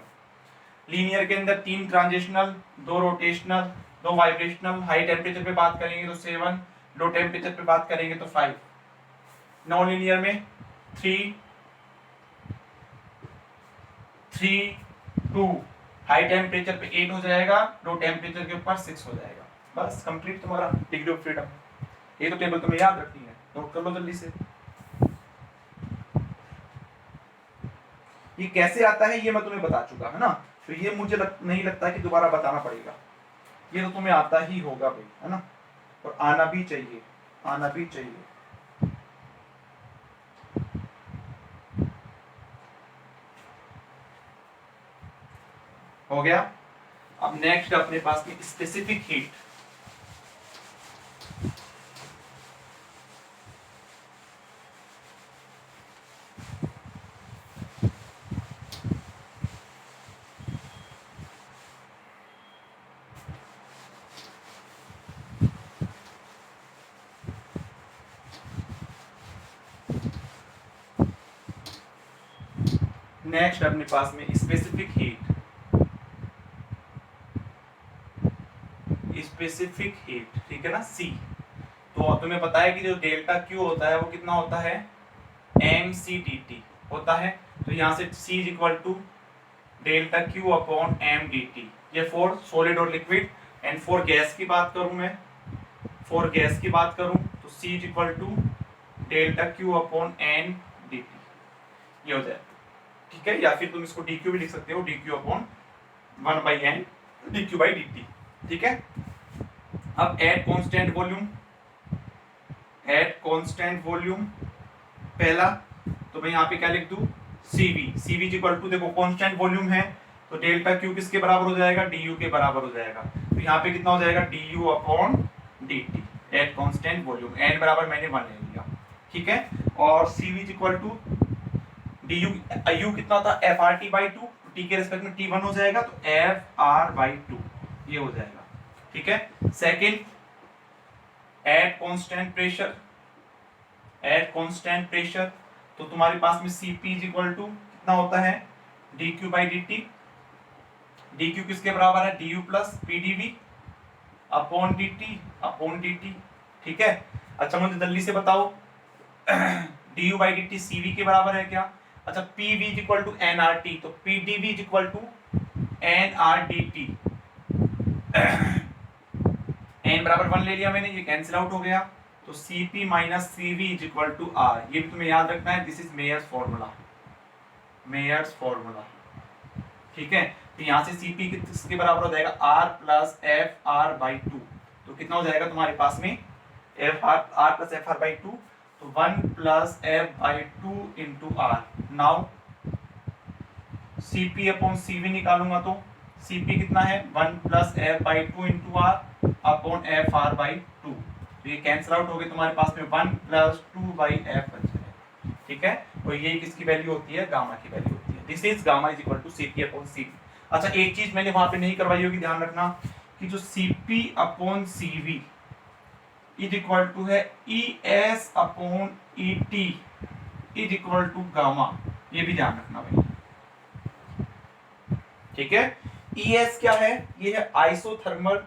लीनियर के अंदर 3 transitional, 2 rotational, 2 vibrational. High temperature पे बात करेंगे तो 7, लो टेम्परेचर पे बात करेंगे तो 5। नॉन लीनियर में 3 2, हाई टेम्परेचर पे 8 हो जाएगा, लो टेम्परेचर के ऊपर 6 हो जाएगा। बस कंप्लीट तुम्हारा डिग्री ऑफ फ्रीडम। ये तो टेबल तुम्हें याद रखनी है, नोट कर लो जल्दी से। ये कैसे आता है ये मैं तुम्हें बता चुका है ना, तो ये मुझे नहीं लगता कि दोबारा बताना पड़ेगा, ये तो तुम्हें आता ही होगा भाई, है ना, और आना भी चाहिए। आना भी चाहिए। हो गया। अब नेक्स्ट अपने पास में स्पेसिफिक हीट। नेक्स्ट अपने पास में स्पेसिफिक हीट। स्पेसिफिक हीट, ठीक है ना, सी। तो तुम्हें पता है कि जो डेल्टा क्यू होता है वो कितना होता है, एम सी डी टी होता है। तो यहाँ से C is equal to delta Q upon m d T, ये फॉर सॉलिड और लिक्विड। एंड फॉर गैस की बात करूं मैं, फॉर गैस की बात करूं तो C is equal to delta Q upon N D T, ये हो जाए, ठीक है। या फिर तुम इसको डी क्यू भी लिख सकते हो, D Q upon 1/n D Q by D T, ठीक है। अब at constant volume, at constant volume पहला, तो मैं यहाँ पे क्या लिख दूं, CV। CV इक्वल टू, देखो कांस्टेंट वॉल्यूम है तो डेल्टा क्यू किसके बराबर हो जाएगा, DU के बराबर हो जाएगा। तो यहाँ पे कितना हो जाएगा, DU upon DT at constant volume. n बराबर मैंने 1 ले लिया, ठीक है। और CV equal to DU, U कितना था, FRT/2, T के रिस्पेक्ट में T1 हो जाएगा तो FR/2, ये हो जाएगा, ठीक है। Second, eight constant pressure, eight constant pressure तो तुम्हारे पास में Cp इज इक्वल टू कितना होता है, dq/dt। dq किसके बराबर है, du plus pdv upon dt, ठीक है। अच्छा मुझे जल्दी से बताओ du/dt Cv के बराबर है क्या। अच्छा Pv is equal to nRT, तो pdv is equal to nRdt। n बराबर 1 ले लिया मैंने, ये कैंसिल आउट हो गया, तो Cp minus Cv is equal to R। ये भी तुम्हें याद रखना है, this is Mayer's formula, Mayer's formula, ठीक है। तो यहाँ से Cp किसके बराबर हो जाएगा, R प्लस FR/2। तो कितना हो जाएगा तुम्हारे पास में, R प्लस FR/2, तो 1 plus F/2 into R। Now Cp upon Cv निकालूंगा तो Cp कितना है, 1 plus F/2 into R upon FR/2। तो ये कैंसिल आउट हो गए, तुम्हारे पास में 1 प्लस 2/f बच जाएगा, ठीक है। और ये किसकी वैल्यू होती है, गामा की वैल्यू होती है। This is gamma is equal to Cp upon Cv। अच्छा एक चीज मैंने वहां पे नहीं करवाई होगी, ध्यान रखना कि जो Cp upon Cv is equal to है ES upon ET is equal to gamma, ये भी ध्यान रखना भाई, ठीक है। ES क्या है, ये है आइसोथर्मल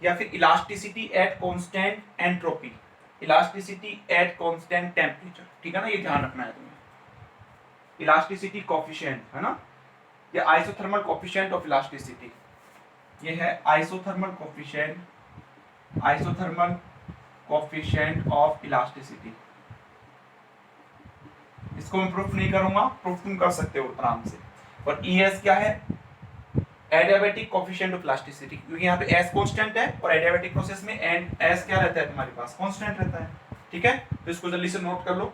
या फिर elasticity at constant entropy, elasticity eight constant temperature, ठीक है ना, ये ध्यान रखना है तुम्हें। इलास्टिसिटी कोफिशिएंट है ना, ये आइसोथर्मल कोफिशिएंट ऑफ इलास्टिसिटी, ये है isothermal coefficient, isothermal coefficient of elasticity. इसको मैं प्रूफ नहीं करूंगा, प्रूफ तुम कर सकते हो आराम से। और ES क्या है, एडियाबैटिक कोफिशिएंट ऑफ इलास्टिसिटी, क्योंकि यहाँ पे S कांस्टेंट है और एडियाबैटिक प्रोसेस में S क्या रहता है तुम्हारे पास, कांस्टेंट रहता है, ठीक है। तो इसको जल्दी से नोट कर लो।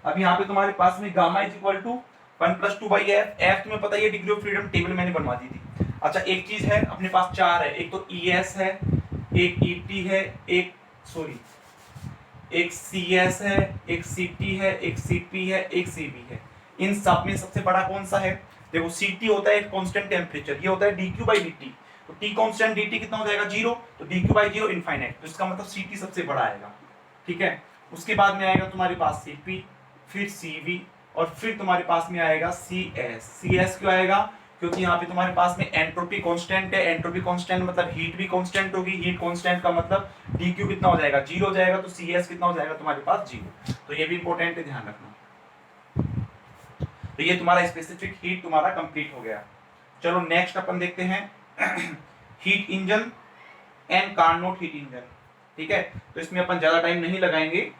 अब यहाँ पे तुम्हारे पास में gamma is equal to 1 plus 2/f, f तुम्हें पता है डिग्री ऑफ फ्रीडम टेबल मैंने बनवा दी थी। अच्छा एक चीज है, अपने पास 4 है, एक तो ES है, एक ET है, एक CS है, एक CT है, एक CP है, एक CB है। इन सब में सबसे बड़ा कौन सा है, देखो CT होता है कांस्टेंट टेम्परेचर, ये होता है dq/dt, तो T कांस्टेंट, dt कितना हो जाएगा 0, तो dq/0 इनफाइनाइट, तो इसका मतलब CT सबसे बड़ा आएगा, ठीक है। उसके बाद में आएगा तुम्हारे पास CP, फिर CV और फिर तुम्हारे पास में आएगा CS। CS क्यों आएगा, क्योंकि यहाँ पे तुम्हारे पास में एंट्रोपी कांस्टेंट है, एंट्रोपी कांस्टेंट मतलब हीट भी कांस्टेंट होगी, हीट कांस्टेंट का मतलब dq कितना हो जाएगा 0 हो जाएगा, तो CS कितना हो जाएगा तुम्हारे पास 0। तो ये भी इंपॉर्टेंट है, ध्यान रखना। तो ये तुम्हारा स्पेसिफिक हीट तुम्हारा कंप्लीट हो गया। चलो नेक्स्ट अपन देखते हैं heat engine. And Carnot heat engine. ठीक है, तो इसमें अपन ज्यादा टाइम नहीं लगाएंगे।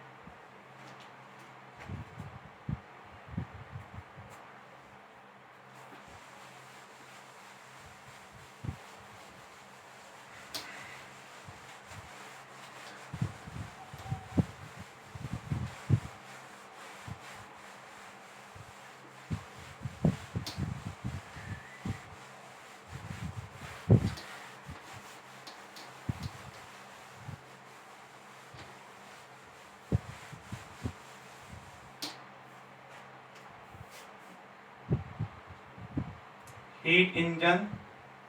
Heat engine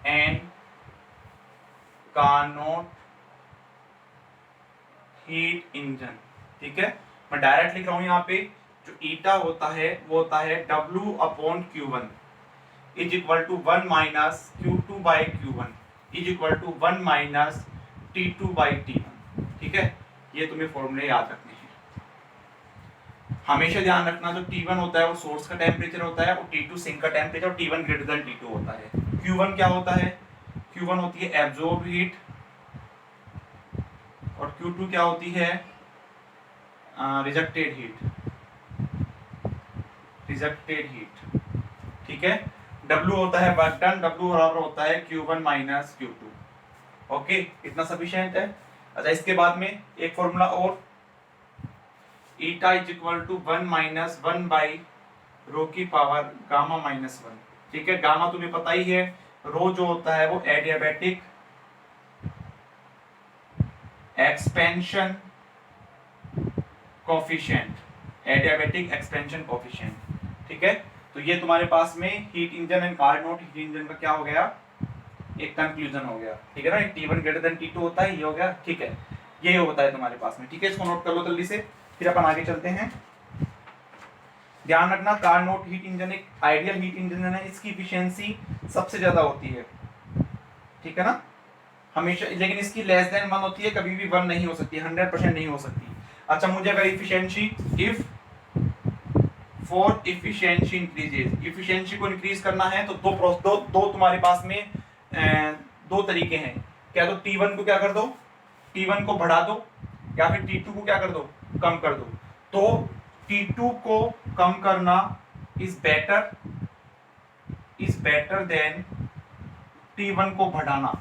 and Carnot heat engine. ठीक है, मैं डायरेक्ट लिख रहा हूं यहाँ पे, जो ईटा होता है वो होता है W/Q1 is equal to 1 minus Q2/Q1 is equal to 1 minus T2/T1। ठीक है, ये तुम्हें फॉर्मूले याद रखने हैं। हमेशा ध्यान रखना, जो T1 होता है वो सोर्स का टेम्परेचर होता है, और T2 सिंक का टेम्परेचर, और T1 ग्रेटर देन T2 होता है। Q1 क्या होता है? Q1 होती है एब्जॉर्ब हीट, और Q2 क्या होती है? Rejected heat. ठीक है, W होता है वर्क डन, W बराबर होता है Q1 माइनस Q2। ओके, इतना सफिशिएंट है। अच्छा, इसके बाद में एक फॉर्मूला और, eta is equal to 1 minus 1 by rho की पावर गामा माइनस 1। ठीक है, गामा तुम्हें पता ही है, रो जो होता है वो एडियाबैटिक एक्सपेंशन कोफिशिएंट। ठीक है, तो ये तुम्हारे पास में heat engine and Carnot heat engine का क्या हो गया? एक कंक्लूजन हो गया। ठीक है ना, T1 ग्रेटर देन T2 होता है, ये हो गया। ठीक है, ये होता है तुम्हारे पास में। ठीक है, इसको नोट कर लो जल्दी से, फिर अपन आगे चलते हैं। ध्यान रखना, कार्नोट हीट इंजन एक आइडियल हीट इंजन है, इसकी इफिशियंसी सबसे ज्यादा होती है। ठीक है ना, हमेशा, लेकिन इसकी लेस देन 1 होती है, कभी भी 1 नहीं हो सकती, 100% नहीं हो सकती। अच्छा, मुझे अगर if for efficiency increases, efficiency को इंक्रीज करना है तो दो तुम्हारे पास में दो तरीके हैं। क्या तो T1 को क्या कर दो, T1 को बढ़ा दो, या फिर T2 को क्या कर दो, कम कर दो। तो T2 को कम करना इज बेटर देन T1 को बढ़ाना।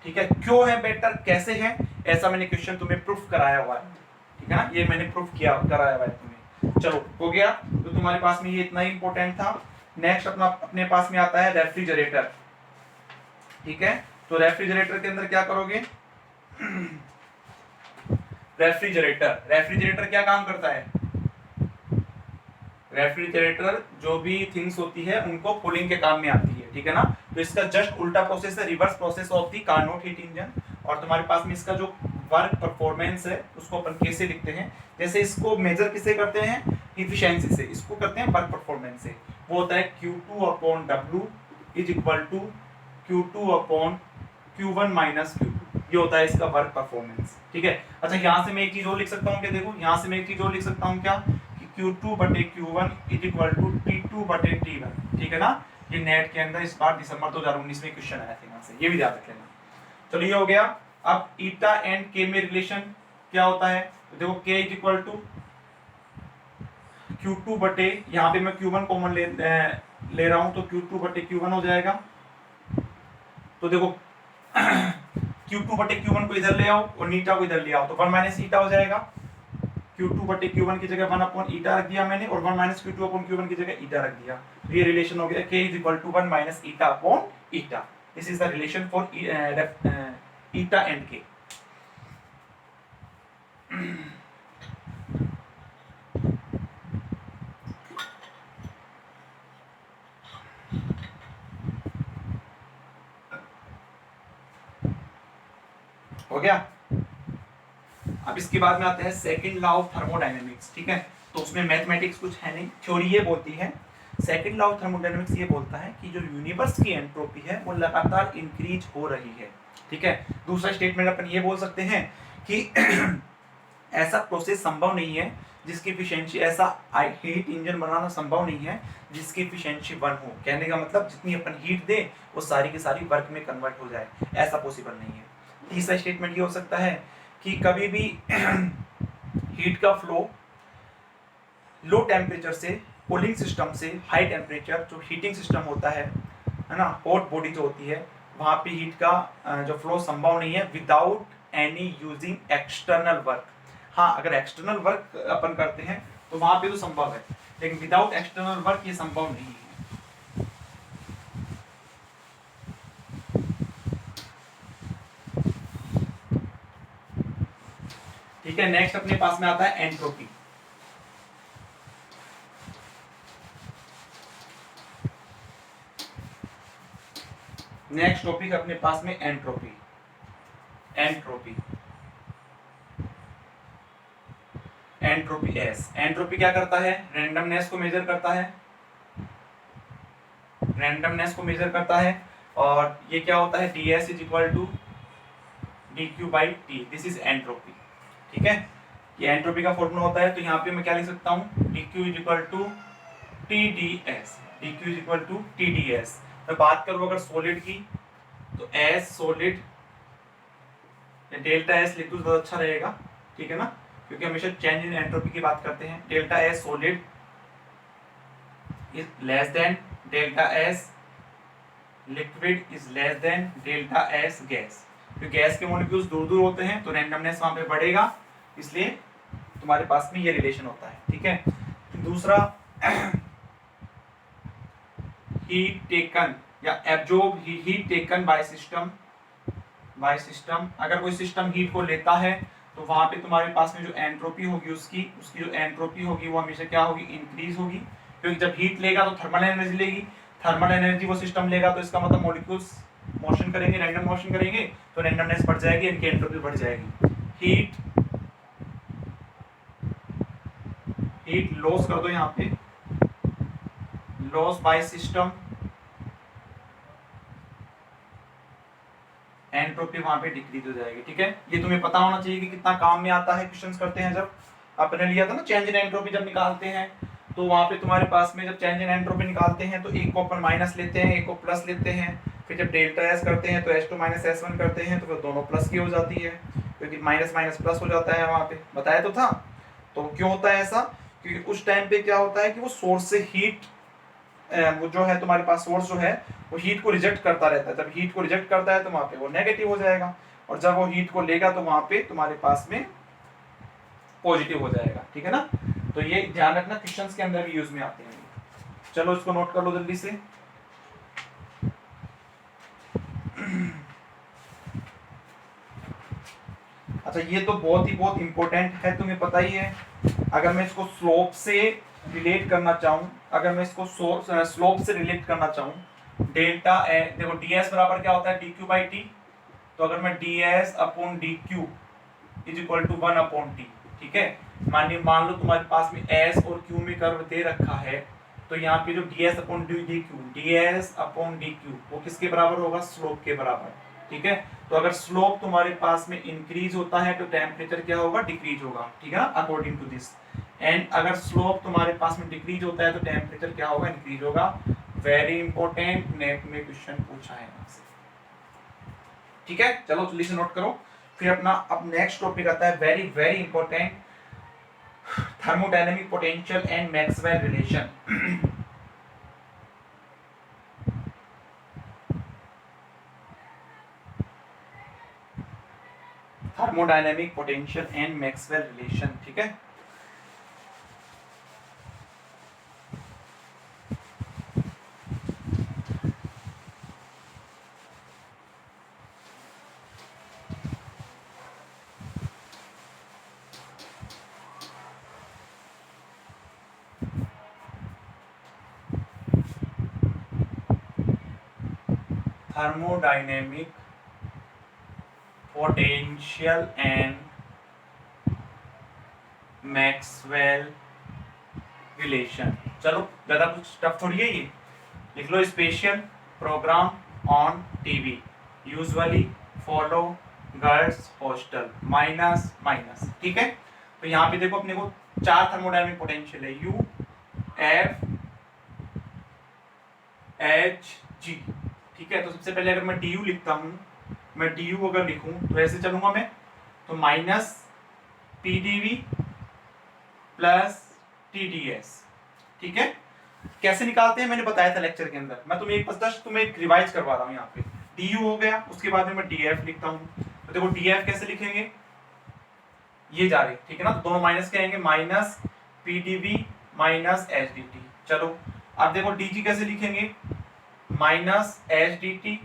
ठीक है, क्यों है बेटर, कैसे है, ऐसा मैंने क्वेश्चन तुम्हें प्रूफ कराया हुआ है। ठीक है ना, ये मैंने प्रूफ कराया हुआ है तुम्हें। चलो, हो गया, तो तुम्हारे पास में ये इतना ही इंपॉर्टेंट था। नेक्स्ट अपने पास में आता है रेफ्रिजरेटर। ठीक है, तो रेफ्रिजरेटर के अंदर क्या करोगे? रेफ्रिजरेटर क्या काम करता है? रेफ्रिजरेटर जो भी थिंग्स होती है उनको कूलिंग के काम में आती है। ठीक है ना, तो इसका जस्ट उल्टा प्रोसेस है, reverse process of the Carnot heat engine. और तुम्हारे पास में इसका जो वर्क परफॉर्मेंस है उसको अपन कैसे लिखते हैं? जैसे इसको मेजर किससे करते हैं? इफिशिएंसी से। इसको करते हैं वर्क परफॉर्मेंस से। वो होता है Q2/W is equal to Q2/Q1 minus Q2। ये होता है इसका वर्क परफॉर्मेंस। ठीक है, अच्छा, यहाँ से मैं एक चीज और लिख सकता हूँ क्या? देखो, यहाँ से मैं एक चीज और लिख सकता हूँ क्या? Q2/Q1 is equal to T2/T1। ठीक है ना, ये नेट के अंदर इस बार दिसंबर 2019 में क्वेश्चन आया था यहाँ से, ये भी याद रख लेना। चलो, ये हो गया। अब ईटा एंड के में रिलेशन क्या होता है? तो देखो, के इज इक्वल टू Q2 यहाँ पे मैं Q1 कॉमन ले रहा हूं, तो Q2/Q1 हो जाएगा। तो देखो, Q2/Q1 को इधर ले आओ और ईटा को इधर ले आओ, तो 1 माइनस ईटा हो जाएगा। Q2/Q1 की जगह 1 ईटा रख दिया मैंने, और 1 माइनस Q2/Q1 की जगह ईटा रख दिया। तो ये रिलेशन हो गया, K is equal to 1 minus eta. This is the relation for eta and K। हो गया। अब इसके बाद में आते हैं सेकंड लॉ ऑफ थर्मोडायनेमिक्स। ठीक है, तो उसमें मैथमेटिक्स कुछ है नहीं, थ्योरी ये बोलती है। सेकंड लॉ ऑफ थर्मोडायनेमिक्स ये बोलता है कि जो यूनिवर्स की एंट्रोपी है वो लगातार इंक्रीज हो रही है। ठीक है, दूसरा स्टेटमेंट अपन ये बोल सकते हैं कि ऐसा प्रोसेस संभव नहीं है जिसकी एफिशिएंसी, ऐसा हीट इंजन बनाना संभव नहीं है जिसकी एफिशिएंसी 1 हो। कहने का मतलब जितनी अपन हीट दे वो सारी की सारी वर्क में कन्वर्ट हो जाए, ऐसा पॉसिबल नहीं है। तीसरा स्टेटमेंट ये हो सकता है कि कभी भी हीट का फ्लो लो टेम्परेचर से कूलिंग सिस्टम से हाई टेम्परेचर जो हीटिंग सिस्टम होता है ना, हॉट बॉडी जो होती है, वहाँ पे हीट का जो फ्लो संभव नहीं है without any using external work. हाँ, अगर एक्सटर्नल वर्क अपन करते हैं तो वहाँ पे तो संभव है, लेकिन विदाउट एक्सटर्नल वर्क ये संभव नहीं है। ठीक है, नेक्स्ट अपने पास में आता है एंट्रोपी। नेक्स्ट टॉपिक अपने पास में entropy. Entropy entropy S, entropy क्या करता है? रैंडमनेस को मेजर करता है, रैंडमनेस को मेजर करता है। और ये क्या होता है? ds is equal to dq by T, this is entropy. ठीक है, ये एंट्रोपी का फॉर्मूला होता है। तो यहाँ पे मैं क्या लिख सकता हूँ? dq is equal to TdS, dq is equal to TdS। मैं बात करूँ अगर सॉलिड की तो S सॉलिड, डेल्टा S लिख दूँ तो अच्छा रहेगा, ठीक है ना, क्योंकि हमेशा चेंज इन एंट्रोपी की बात करते हैं। Delta S solid is less than delta S liquid is less than delta S gas. तो गैस के मॉलिक्यूल्स दूर दूर होते हैं तो रैंडमनेस वहां पे बढ़ेगा, इसलिए तुम्हारे पास में ये रिलेशन होता है। ठीक है, दूसरा हीट टेकन या absorb heat taken by system, अगर कोई सिस्टम हीट को लेता है तो वहां पे तुम्हारे पास में जो एंट्रोपी होगी उसकी जो एंट्रोपी होगी वो हमेशा क्या होगी? इंक्रीज होगी, क्योंकि जब हीट लेगा तो थर्मल एनर्जी लेगी, थर्मल एनर्जी वो सिस्टम लेगा तो इसका मतलब मॉलिक्यूल्स मोशन करेंगे, रैंडम मोशन करेंगे, तो रैंडमनेस बढ़ जाएगी, इनकी एंट्रोपी बढ़ जाएगी। हीट लॉस कर दो यहाँ पे, लॉस बाय सिस्टम, एंट्रोपी वहां पे डिक्रीज हो जाएगी। ठीक है, ये तुम्हें पता होना चाहिए कि कितना काम में आता है। क्वेश्चंस करते हैं जब आपने लिया था ना चेंज इन एंट्रोपी, जब निकालते हैं तो वहां पे तुम्हारे पास में जब चेंज इन एंट्रोपी निकालते हैं तो एक को अपन माइनस लेते हैं, एक को प्लस लेते हैं, फिर जब डेल्टा एस करते हैं तो S2 माइनस S1 करते हैं तो फिर दोनों प्लस की हो जाती है, क्योंकि माइनस माइनस प्लस हो जाता है। वहां पे बताया तो था। तो क्यों होता है ऐसा? क्योंकि उस टाइम पे क्या होता है कि वो सोर्स से हीट, वो जो है तुम्हारे पास सोर्स जो है वो हीट को रिजेक्ट करता रहता है। जब हीट को रिजेक्ट करता है तो वहां पे वो नेगेटिव हो जाएगा, और जब वो हीट को लेगा तो वहां पे तुम्हारे पास में पॉजिटिव हो जाएगा। ठीक है ना, तो ये ध्यान रखना, क्वेश्चंस के अंदर भी यूज में आते हैं। चलो इसको नोट कर लो जल्दी से। अच्छा, ये तो बहुत इंपॉर्टेंट है, तुम्हें पता ही है। अगर मैं इसको स्लोप से रिलेट करना चाहूँ, अगर मैं इसको स्लोप से रिलेट करना चाहूँ, डेल्टा ए, देखो ds बराबर क्या होता है? dq by T. तो अगर मैं ds upon dq is equal to 1 upon T, ठीक है, मान लो तुम्हारे पास में s और q में कर्व दे रखा है, तो यहाँ पे जो ds अपॉन dq वो किसके बराबर होगा? स्लोप के बराबर। ठीक है, तो अगर स्लोप तुम्हारे पास में इंक्रीज होता है तो टेम्परेचर क्या होगा? डिक्रीज होगा। ठीक है ना, अकॉर्डिंग टू दिस। एंड अगर स्लोप तुम्हारे पास में डिक्रीज होता है तो टेम्परेचर क्या होगा? इंक्रीज होगा। वेरी इंपॉर्टेंट, नेट में क्वेश्चन पूछा है आपसे। ठीक है, चलो जल्दी से नोट करो। फिर अपना अब नेक्स्ट टॉपिक आता है very important, thermodynamic potential and Maxwell relation. Thermodynamic potential and Maxwell relation. ठीक है, thermodynamic potential and Maxwell relation। चलो ज्यादा कुछ टफ थोड़ी है ये, लिख लो। Special programme on TV usually follow girls hostel minus minus. ठीक है, तो यहाँ पे देखो अपने को 4 थर्मोडायनेमिक पोटेंशियल है, U F H G। ठीक है, तो सबसे पहले अगर मैं du लिखता हूँ, मैं du अगर लिखूं तो ऐसे चलूंगा मैं, तो माइनस pdv प्लस tds। ठीक है, कैसे निकालते हैं मैंने बताया था लेक्चर के अंदर, मैं तुम्हें एक रिवाइज करवा रहा हूँ। यहाँ पे du हो गया, उसके बाद में मैं df लिखता हूँ। तो देखो df कैसे लिखेंगे, ये जा रही, ठीक है ना, तो दोनों माइनस के आएंगे, माइनस pdv माइनस hdt। चलो अब देखो dg कैसे लिखेंगे, माइनस hdt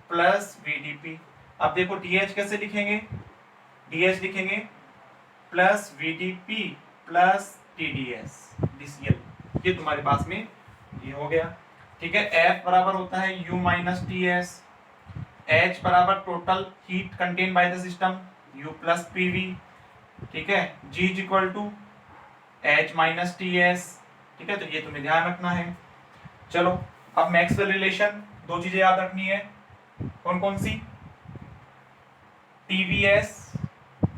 प्लस vdp। अब देखो dh कैसे लिखेंगे, dh लिखेंगे plus vdp plus tds dcl। ये तुम्हारे पास में ये हो गया। ठीक है, F बराबर होता है U माइनस ts, H बराबर total heat content by the system U plus PV। ठीक है, G is equal to H minus ts। ठीक है, तो ये तुम्हें ध्यान रखना है। चलो अब मैक्सवेल रिलेशन, दो चीजें याद रखनी है, कौन कौन सी, TVS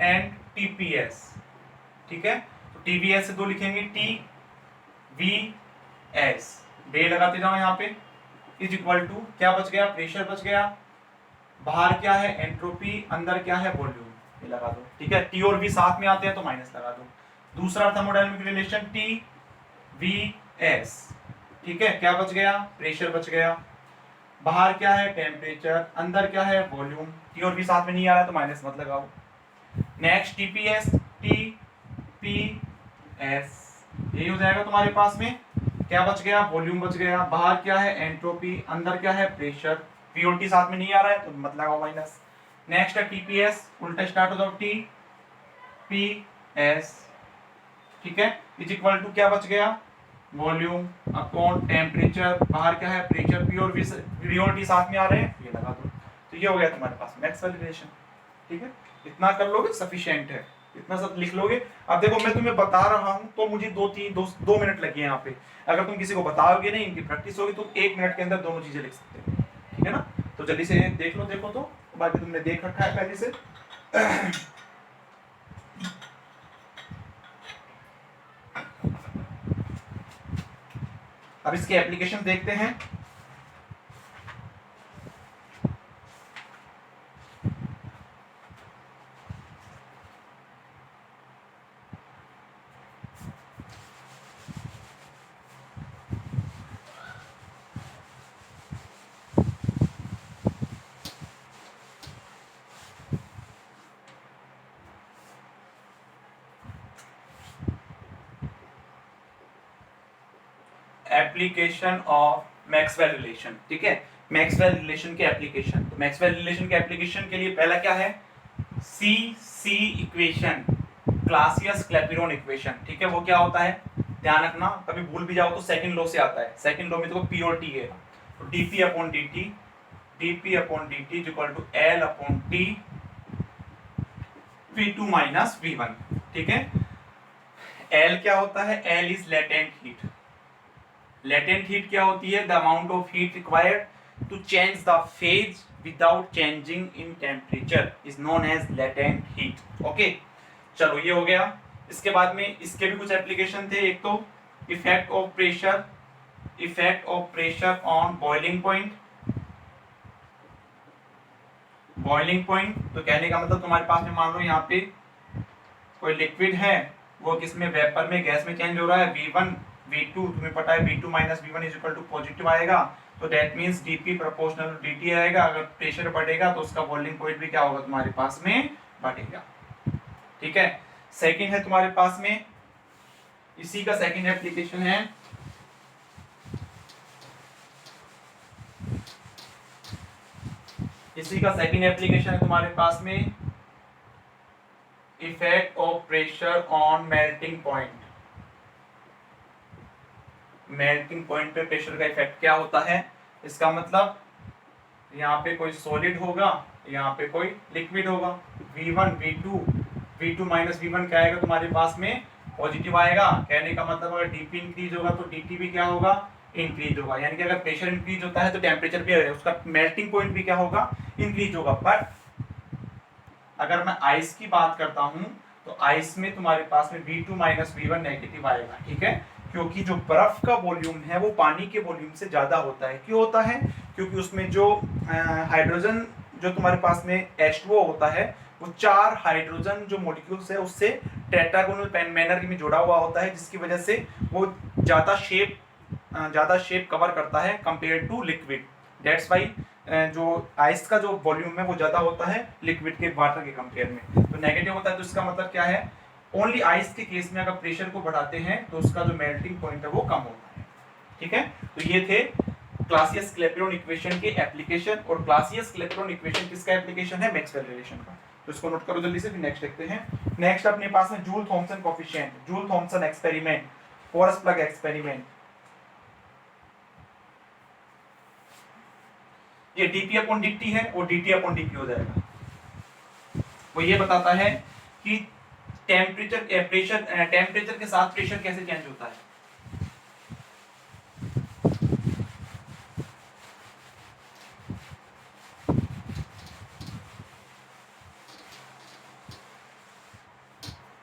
एंड TPS। ठीक है, तो TVS से दो लिखेंगे, TVS, डे लगाते जाओ यहाँ पे, इज इक्वल टू क्या बच गया, प्रेशर बच गया, बाहर क्या है एंट्रोपी, अंदर क्या है वॉल्यूम, ये लगा दो। ठीक है, T और V साथ में आते हैं तो माइनस लगा दो। दूसरा थर्मोडायनामिक रिलेशन TVS। ठीक है, क्या बच गया, प्रेशर बच गया, बाहर क्या है टेम्परेचर, अंदर क्या है वॉल्यूम, T और V साथ में नहीं आ रहा तो माइनस मत लगाओ। नेक्स्ट TPS, TPS, यही हो जाएगा तुम्हारे पास में, क्या बच गया, वॉल्यूम बच गया, बाहर क्या है एंट्रोपी, अंदर क्या है प्रेशर, V और T साथ में नहीं आ रहा है तो मत लगाओ माइनस। नेक्स्ट है TPS, उल्टा स्टार्ट हो जाओ, TPS। ठीक है, इज इक्वल टू क्या बच गया, वॉल्यूम अपॉन टेम्परेचर, बाहर क्या है प्रेशर, P और V और T साथ में आ रहे हैं, ये लगा दो। तो ये हो गया तुम्हारे पास मैक्सवेल रिलेशन। ठीक है, इतना कर लोगे सफिशिएंट है, इतना सब लिख लोगे। अब देखो मैं तुम्हें बता रहा हूं तो मुझे दो मिनट लगे यहाँ पे, अगर तुम किसी को बताओगे नहीं, इनकी प्रैक्टिस होगी, तो 1 मिनट के अंदर दोनों चीजें लिख सकते हो। ठीक है ना, तो जल्दी से देख लो, देखो तो बाकी तुमने देख रखा है पहले से। अब इसके एप्लीकेशन देखते हैं। Application of Maxwell relation. ठीक है, मैक्सवेल रिलेशन के एप्लीकेशन, तो मैक्सवेल रिलेशन के एप्लीकेशन के लिए पहला क्या है, सी इक्वेशन, क्लासियस क्लैपेरॉन इक्वेशन। ठीक है, वो क्या होता है ध्यान रखना, कभी भूल भी जाओ तो सेकंड लॉ से आता है, सेकंड लॉ में तो P और T है, तो dp upon dt is equal to L upon T V2 minus V1। ठीक है, L क्या होता है, L is latent heat. Latent heat क्या होती है, the amount of heat required to change the phase without changing in temperature is known as latent heat. Okay, चलो ये हो गया। इसके बाद में इसके भी कुछ एप्लीकेशन थे, एक तो effect of pressure on boiling point. Boiling point तो कहने का मतलब तुम्हारे पास में मान लो यहाँ पे कोई लिक्विड है, वो किसमें, वेपर में, गैस में चेंज हो रहा है, V1 V2, तुम्हें पता है V2 minus V1 is equal to positive आएगा, तो that means dp proportional to dt आएगा। अगर प्रेशर बढ़ेगा तो उसका बॉइलिंग पॉइंट भी क्या होगा तुम्हारे पास में, बढ़ेगा। ठीक है, सेकंड है तुम्हारे पास में, इसी का सेकंड एप्लीकेशन है तुम्हारे पास में effect of pressure on melting point. Melting point पे प्रेशर का इफेक्ट क्या होता है, इसका मतलब यहाँ पे कोई सॉलिड होगा, यहाँ पे कोई लिक्विड होगा, V2 माइनस V1 क्या आएगा तुम्हारे पास में, पॉजिटिव आएगा। कहने का मतलब अगर dp इंक्रीज होगा तो dt भी क्या होगा, इंक्रीज होगा। यानी कि अगर प्रेशर इंक्रीज होता है तो टेम्परेचर भी उसका मेल्टिंग पॉइंट भी क्या होगा, इंक्रीज होगा। बट अगर मैं आइस की बात करता हूं तो आइस में तुम्हारे पास में V2 माइनस V1 नेगेटिव आएगा। ठीक है, क्योंकि जो बर्फ का वॉल्यूम है वो पानी के वॉल्यूम से ज्यादा होता है। क्यों होता है, क्योंकि उसमें जो हाइड्रोजन जो तुम्हारे पास में H2O होता है वो 4 हाइड्रोजन जो मॉलिक्यूल्स है उससे टेट्रागोनल मैनर में जुड़ा हुआ होता है, जिसकी वजह से वो ज्यादा शेप कवर करता है compare to liquid. That's why जो आइस का जो वॉल्यूम है वो ज्यादा होता है लिक्विड के वाटर के कंपेयर में। तो नेगेटिव होता है, तो इसका मतलब क्या है, ओनली आइस के केस में अगर प्रेशर को बढ़ाते हैं तो उसका जो मेल्टिंग पॉइंट है वो कम होता है। ठीक है, तो ये थे क्लासियस-क्लैपेरॉन इक्वेशन के एप्लीकेशन। और क्लासियस-क्लैपेरॉन इक्वेशन किसका एप्लीकेशन है, मैक्सवेल रिलेशन का। तो इसको नोट करो जल्दी से, फिर नेक्स्ट देखते हैं। नेक्स्ट अपने पास में Joule Thomson coefficient, Joule Thomson experiment, force plug experiment. ये dp/dt है और dt/dp हो जाएगा। वो ये बताता है कि टेम्परेचर के साथ प्रेशर कैसे चेंज होता है।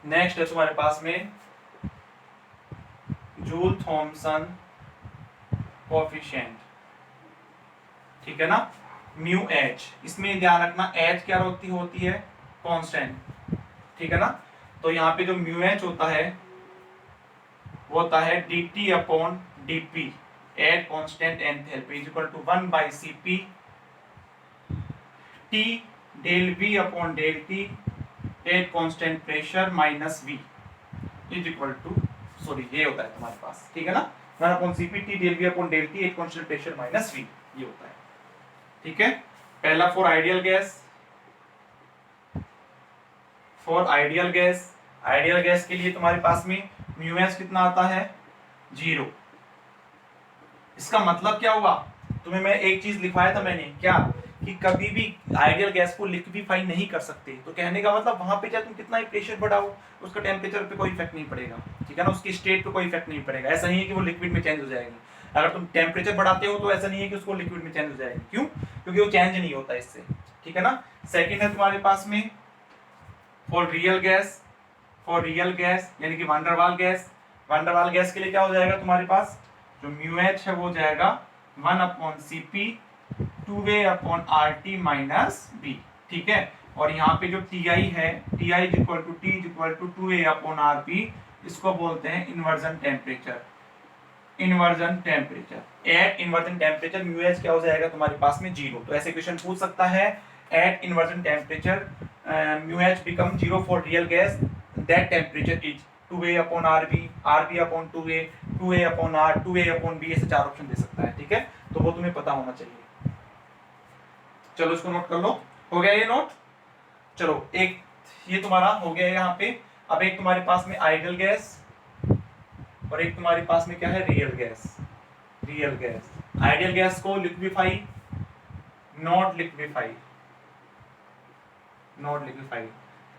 नेक्स्ट है तुम्हारे पास में जूल थॉमसन कोएफिशिएंट, ठीक है ना, म्यू एच। इसमें ध्यान रखना एच क्या होती है, कांस्टेंट, ठीक है ना। तो यहाँ पे जो म्यू एच होता है वो होता है dt/dp at constant enthalpy is equal to 1/cp t del v/del t at constant pressure minus v is equal to, sorry ये होता है तुम्हारे पास, ठीक है ना, 1/cp t del v/del t at constant pressure minus v, ये होता है। ठीक है, पहला for ideal gas, ideal gas के लिए तुम्हारे पास में म्यू एच कितना आता है, 0। इसका मतलब क्या हुआ, तुम्हें मैं एक चीज लिखवाया था मैंने, क्या कि कभी भी आइडियल गैस को लिक्विफाई नहीं कर सकते। तो कहने का मतलब वहां पे चाहे तुम कितना ही प्रेशर बढ़ाओ उसका टेम्परेचर पे कोई इफेक्ट नहीं पड़ेगा, ठीक है ना, उसकी स्टेट पे कोई इफेक्ट नहीं पड़ेगा। ऐसा नहीं है कि वो लिक्विड में चेंज हो जाएगी। अगर तुम टेम्परेचर बढ़ाते हो तो ऐसा नहीं है कि उसको लिक्विड में चेंज हो जाएगी, क्यों, क्योंकि वो चेंज नहीं होता इससे, ठीक है ना। सेकेंड है तुम्हारे पास में फॉर रियल गैस यानी कि वंडरवाल गैस के लिए क्या हो जाएगा तुम्हारे पास, जो म्यू एच है वो जाएगा 1/cp 2a/RT माइनस b, ठीक है। और यहाँ पे जो Ti है, Ti is equal to 2a/RB, इसको बोलते हैं inversion temperature. At inversion temperature mu H क्या हो जाएगा तुम्हारे पास में, 0। तो ऐसे क्वेश्चन पूछ सकता है, at inversion temperature mu H become 0 for real gas, that temperature is 2a/RB, RB/2a, 2a/R, 2a/B, ऐसे 4 ऑप्शन दे सकता है, ठीक है। तो वो तुम्हें पता होना चाहिए। चलो इसको नोट कर लो, हो गया ये नोट। चलो एक ये तुम्हारा हो गया यहाँ पे। अब एक तुम्हारे पास में आइडियल गैस और एक तुम्हारे पास में क्या है, रियल गैस। आइडियल गैस को लिक्विफाई, नॉट लिक्विफाई,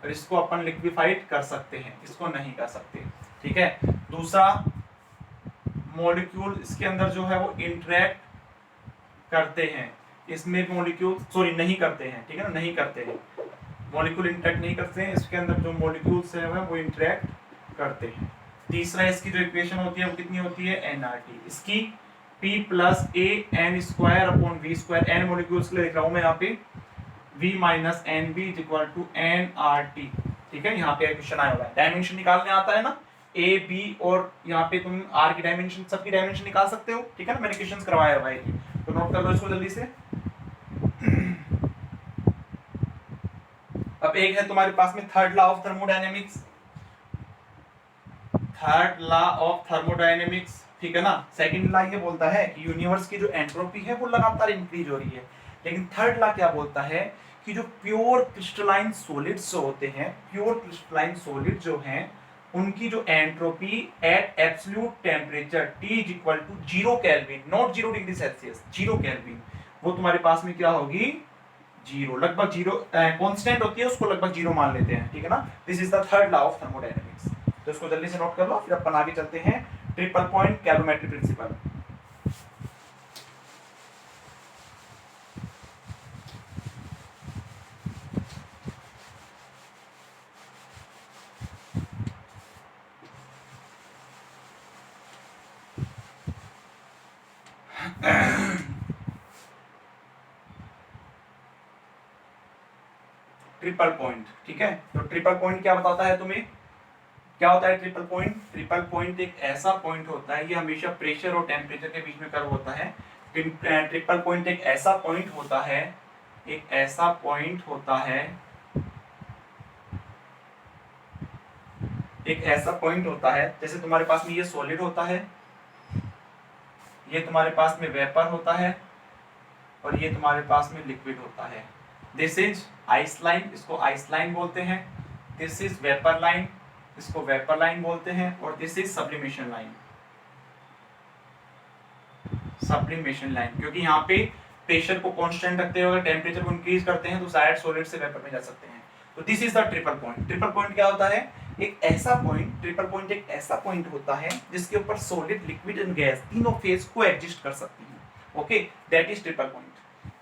और इसको अपन लिक्विफाइड कर सकते हैं, इसको नहीं कर सकते, ठीक है। दूसरा मॉलिक्यूल इसके अंदर जो है वो इंटरेक्ट करते हैं, इसमें मॉलिक्यूल सॉरी नहीं करते हैं, ठीक है ना, नहीं करते हैं, मॉलिक्यूल इंटरेक्ट नहीं करते हैं, इसके अंदर जो मॉलिक्यूल्स है वो इंटरेक्ट करते हैं। तीसरा इसकी जो इक्वेशन होती है वो कितनी होती है, nRT, इसकी P + A(n²/v²), n मॉलिक्यूल्स के लिए लिख रहा हूं मैं यहाँ पे V - NB = nRT, ठीक है। यहाँ पे क्वेश्चन आया हुआ है, डायमेंशन निकालने आता है ना, A B और यहाँ पे तुम R की डायमेंशन, सबकी डायमेंशन निकाल सकते हो, ठीक है ना, मैंने क्वेश्चंस करवाया हुआ है, तो नोट कर लो इसको जल्दी से। अब एक है तुम्हारे पास में थर्ड लॉ ऑफ थर्मोडायनेमिक्स, ठीक है ना। सेकंड लॉ ये बोलता है कि यूनिवर्स की जो एंट्रोपी है वो लगातार इंक्रीज हो रही है, लेकिन थर्ड लॉ क्या बोलता है कि जो प्योर क्रिस्टलाइन सॉलिड्स होते हैं, जो हैं उनकी जो entropy at absolute temperature T = 0 Kelvin, not 0 degree Celsius, 0 Kelvin, वो तुम्हारे पास में क्या होगी, 0, लगभग 0, कांस्टेंट होती है उसको लगभग 0 मान लेते हैं, ठीक है ना। This is the third law of thermodynamics. तो इसको जल्दी से नोट कर लो, फिर अपन आगे चलते हैं, triple point calorimetry principle. Triple point, ठीक है। तो ट्रिपल पॉइंट क्या बताता है तुम्हें, क्या होता है ट्रिपल पॉइंट? ट्रिपल पॉइंट एक ऐसा पॉइंट होता है, ये हमेशा प्रेशर और टेम्परेचर के बीच में कर्व होता है। ट्रिपल पॉइंट एक ऐसा पॉइंट होता है, एक ऐसा पॉइंट होता है, एक ऐसा पॉइंट होता है, जैसे तुम्हारे पास में ये सॉलिड होता है, ये तुम्हारे पास में वेपर होता है, और ये तुम्हारे पास में लिक्विड होता है। दिस इज आइस लाइन, इसको आइस लाइन बोलते हैं। दिस इज वेपर लाइन, इसको वेपर लाइन बोलते हैं। और this is sublimation line, sublimation line, क्योंकि यहाँ पे प्रेशर को कांस्टेंट रखते हुए टेम्परेचर को इंक्रीज करते हैं तो शायद सॉलिड से वेपर में जा सकते हैं। तो this is the triple point. Triple point क्या होता है? एक ऐसा पॉइंट, ट्रिपल पॉइंट एक ऐसा पॉइंट होता है जिसके ऊपर सॉलिड, लिक्विड एंड गैस तीनों फेज को एग्जिस्ट कर सकती है। Okay, that is triple point.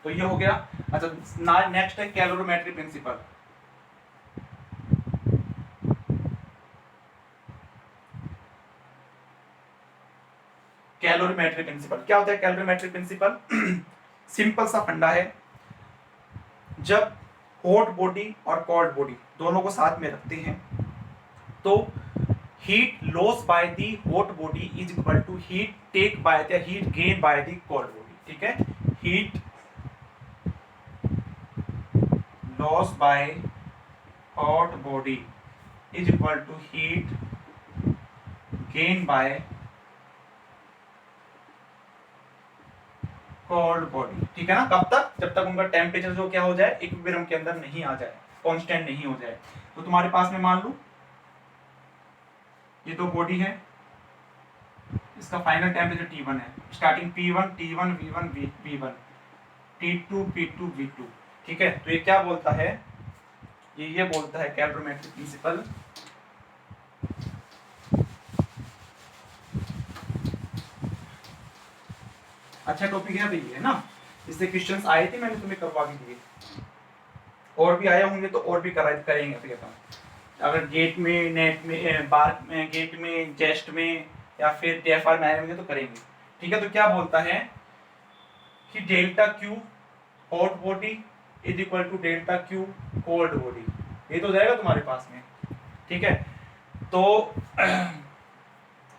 तो ये हो गया। अच्छा, नेक्स्ट है कैलोरीमेट्री प्रिंसिपल। कैलोरीमेट्री प्रिंसिपल क्या होता है? कैलोरीमेट्री प्रिंसिपल सिंपल सा फंडा है। जब हॉट बॉडी और कोल्ड बॉडी दोनों को साथ में रखते हैं तो heat loss by the hot body is equal to heat take by the heat gain by the cold body, ठीक है। Heat loss by hot body is equal to heat gain by cold body, ठीक है ना। कब तक? जब तक उनका टेम्परेचर जो क्या हो जाए, इक्विलिब्रियम के अंदर नहीं आ जाए, कांस्टेंट नहीं हो जाए। तो तुम्हारे पास में मान लो ये दो बॉडी है, इसका फाइनल टेम्परेचर T1 है, starting P1 T1 V1 V1 T2 P2 V2, ठीक है। तो ये क्या बोलता है? ये बोलता है कैलोरीमेट्री प्रिंसिपल, अच्छा टॉपिक है भाई, है ना। इससे क्वेश्चंस आए थे, मैंने तुम्हें करवा भी दिए, और भी आए होंगे तो और भी करेंगे फिर अपन। अगर गेट में, नेट में, बार में, गेट में, जेस्ट में या फिर TFR में आए होंगे तो करेंगे, ठीक है। तो क्या बोलता है कि delta Q hot body is equal to delta Q cold body, ये तो जाएगा तुम्हारे पास में, ठीक है। तो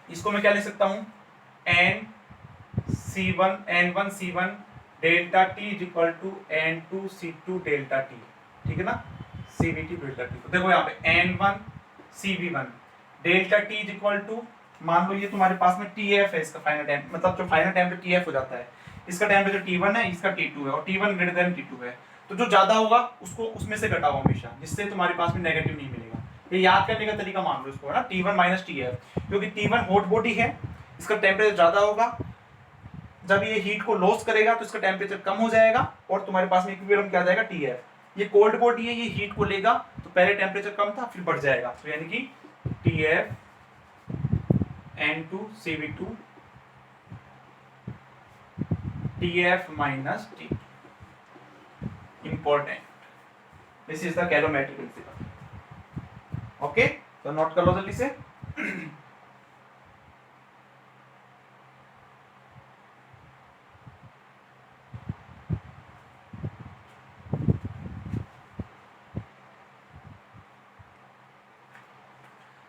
इसको मैं क्या लिख सकता हूं? N1 C1 delta T is equal to N2 C2 delta T, ठीक है ना, CVT डेल्टा T। तो देखो यहाँ पे N1 CV1 delta T is equal to, मान लो ये तुम्हारे पास में TF है, इसका फाइनल टेम्प, मतलब जो फाइनल टेम्परेचर TF हो जाता है, इसका टेम्परेचर T1 है, इसका T2 है, और T1 ग्रेटर देन T2 है। तो जो ज्यादा होगा उसको उसमें से घटाओ हमेशा, जिससे तुम्हारे पास में नेगेटिव नहीं मिलेगा। ये याद करने का तरीका मान लो इसको, है ना, T1 माइनस TF, क्योंकि T1 हॉट बॉडी है, इसका टेम्परेचर ज्यादा होगा, जब ये हीट को लॉस करेगा तो इसका टेम्परेचर कम हो जाएगा और तुम्हारे पास में इक्विलिब्रियम क्या आ जाएगा? TF। ये कोल्ड बॉडी है, ये हीट को लेगा तो पहले टेम्परेचर कम था फिर बढ़ जाएगा, तो यानी कि TF N2 CV2 TF minus T, important. This is the calorimetry principle. Okay, तो नोट कर लो जल्दी से।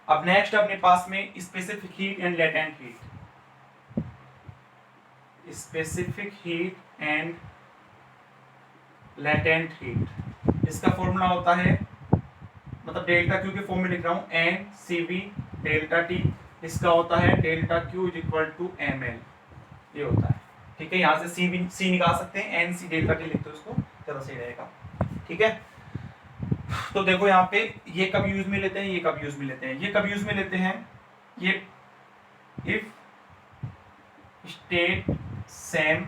अब नेक्स्ट अपने पास में specific heat and latent heat. Specific heat and latent heat, इसका फॉर्मूला होता है, मतलब डेल्टा क्यू के फॉर्म में लिख रहा हूं, N CV डेल्टा T, इसका होता है delta Q is equal to ML, ये होता है, ठीक है। यहाँ से C निकाल सकते हैं, NC डेल्टा T लिखते हो इसको, ज्यादा सही रहेगा, ठीक है। तो देखो यहाँ पे ये कब यूज में लेते हैं, ये कब यूज में लेते हैं, ये कब यूज में लेते हैं, ये if state same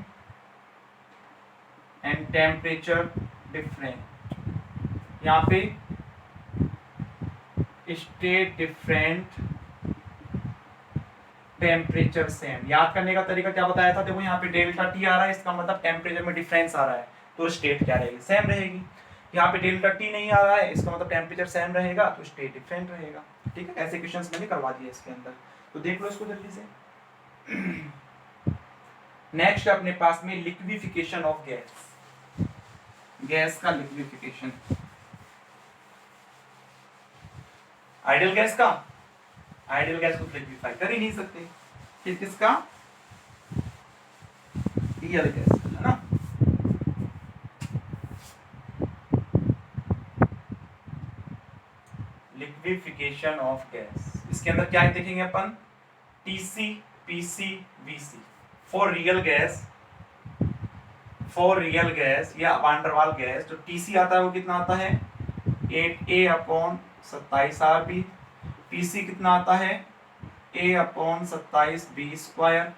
and temperature different, यहाँ पे स्टेट डिफरेंट टेम्परेचर सेम। याद करने का तरीका क्या बताया था? देखो यहाँ पे डेल्टा T आ रहा है, इसका मतलब टेम्परेचर में डिफरेंस आ रहा है, तो स्टेट क्या रहेगी? सेम रहेगी। यहाँ पे डेल्टा T नहीं आ रहा है, इसका मतलब टेम्परेचर सेम रहेगा, तो स्टेट डिफरेंट रहेगा, ठीक है। ऐसे क्वेश्चंस मैंने करवा दिए इसके अंदर, तो देख लो इसको जल्दी से। नेक्स्ट अपने पास में लिक्विफिकेशन ऑफ गैस, गैस का लिक्विफिकेशन। आइडियल गैस का, आइडियल गैस को लिक्विफाई कर ही नहीं सकते, फिर किसका, रियल गैस, है ना। लिक्विफिकेशन ऑफ गैस, इसके अंदर क्या देखेंगे अपन, TC, PC, VC. For real gas, for real gas या वान वाल गैस, जो टीसी आता है वो कितना आता है 8a/27r/b। पीसी कितना आता है a/27b²।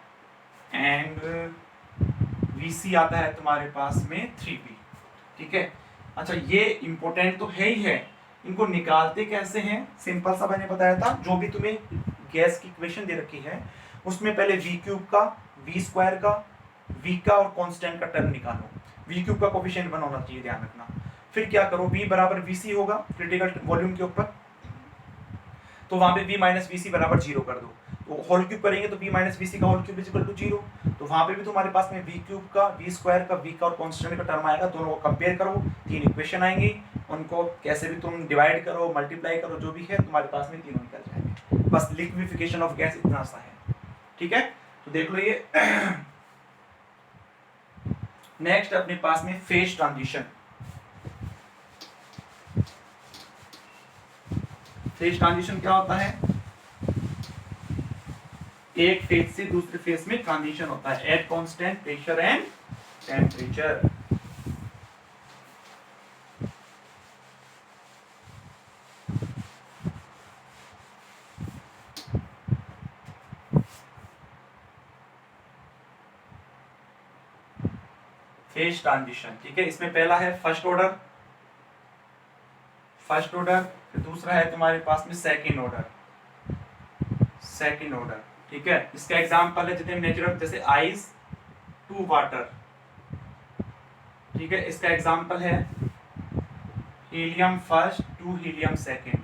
एंड वीसी आता है तुम्हारे पास में 3b। ठीक है, अच्छा ये इंपॉर्टेंट तो है ही है, इनको निकालते कैसे हैं, सिंपल सा मैंने बताया था, जो भी तुम्हें गैस की इक्वेशन दे रखी है उसमें पहले v³ का, v² का, v का और कांस्टेंट का टर्म निकालो। v³ का कोफिशिएंट 1 होना चाहिए, ध्यान रखना। फिर क्या करो, v बराबर vc होगा क्रिटिकल वॉल्यूम के ऊपर, तो वहां पे v माइनस वीसी बराबर 0 कर दो, तो होल क्यूब करेंगे तो v माइनस वीसी का होल क्यूब इक्वल टू 0। तो वहां पे भी तुम्हारे पास में v³ का, v² का, v का और कांस्टेंट का टर्म आएगा, दोनों को कंपेयर करो, 3 इक्वेशन आएंगी, उनको कैसे भी तुम डिवाइड करो, मल्टीप्लाई करो, जो भी है तुम्हारे पास में तीनों निकल जाएंगे। बस लिक्विफिकेशन ऑफ गैस इतना सा है। ठीक है, तो देख लो ये। नेक्स्ट अपने पास में फेज ट्रांजिशन। फेज ट्रांजिशन क्या होता है, एक फेज से दूसरे फेज में ट्रांजिशन होता है eight constant pressure and temperature. Phase transition, ठीक है, इसमें पहला है फर्स्ट ऑर्डर, फर्स्ट ऑर्डर, फिर दूसरा है तुम्हारे पास में सेकंड ऑर्डर, सेकंड ऑर्डर। ठीक है, इसका एग्जांपल है जितने नेचुरल, जैसे आइस टू वाटर। ठीक है, इसका एग्जांपल है helium first to helium second.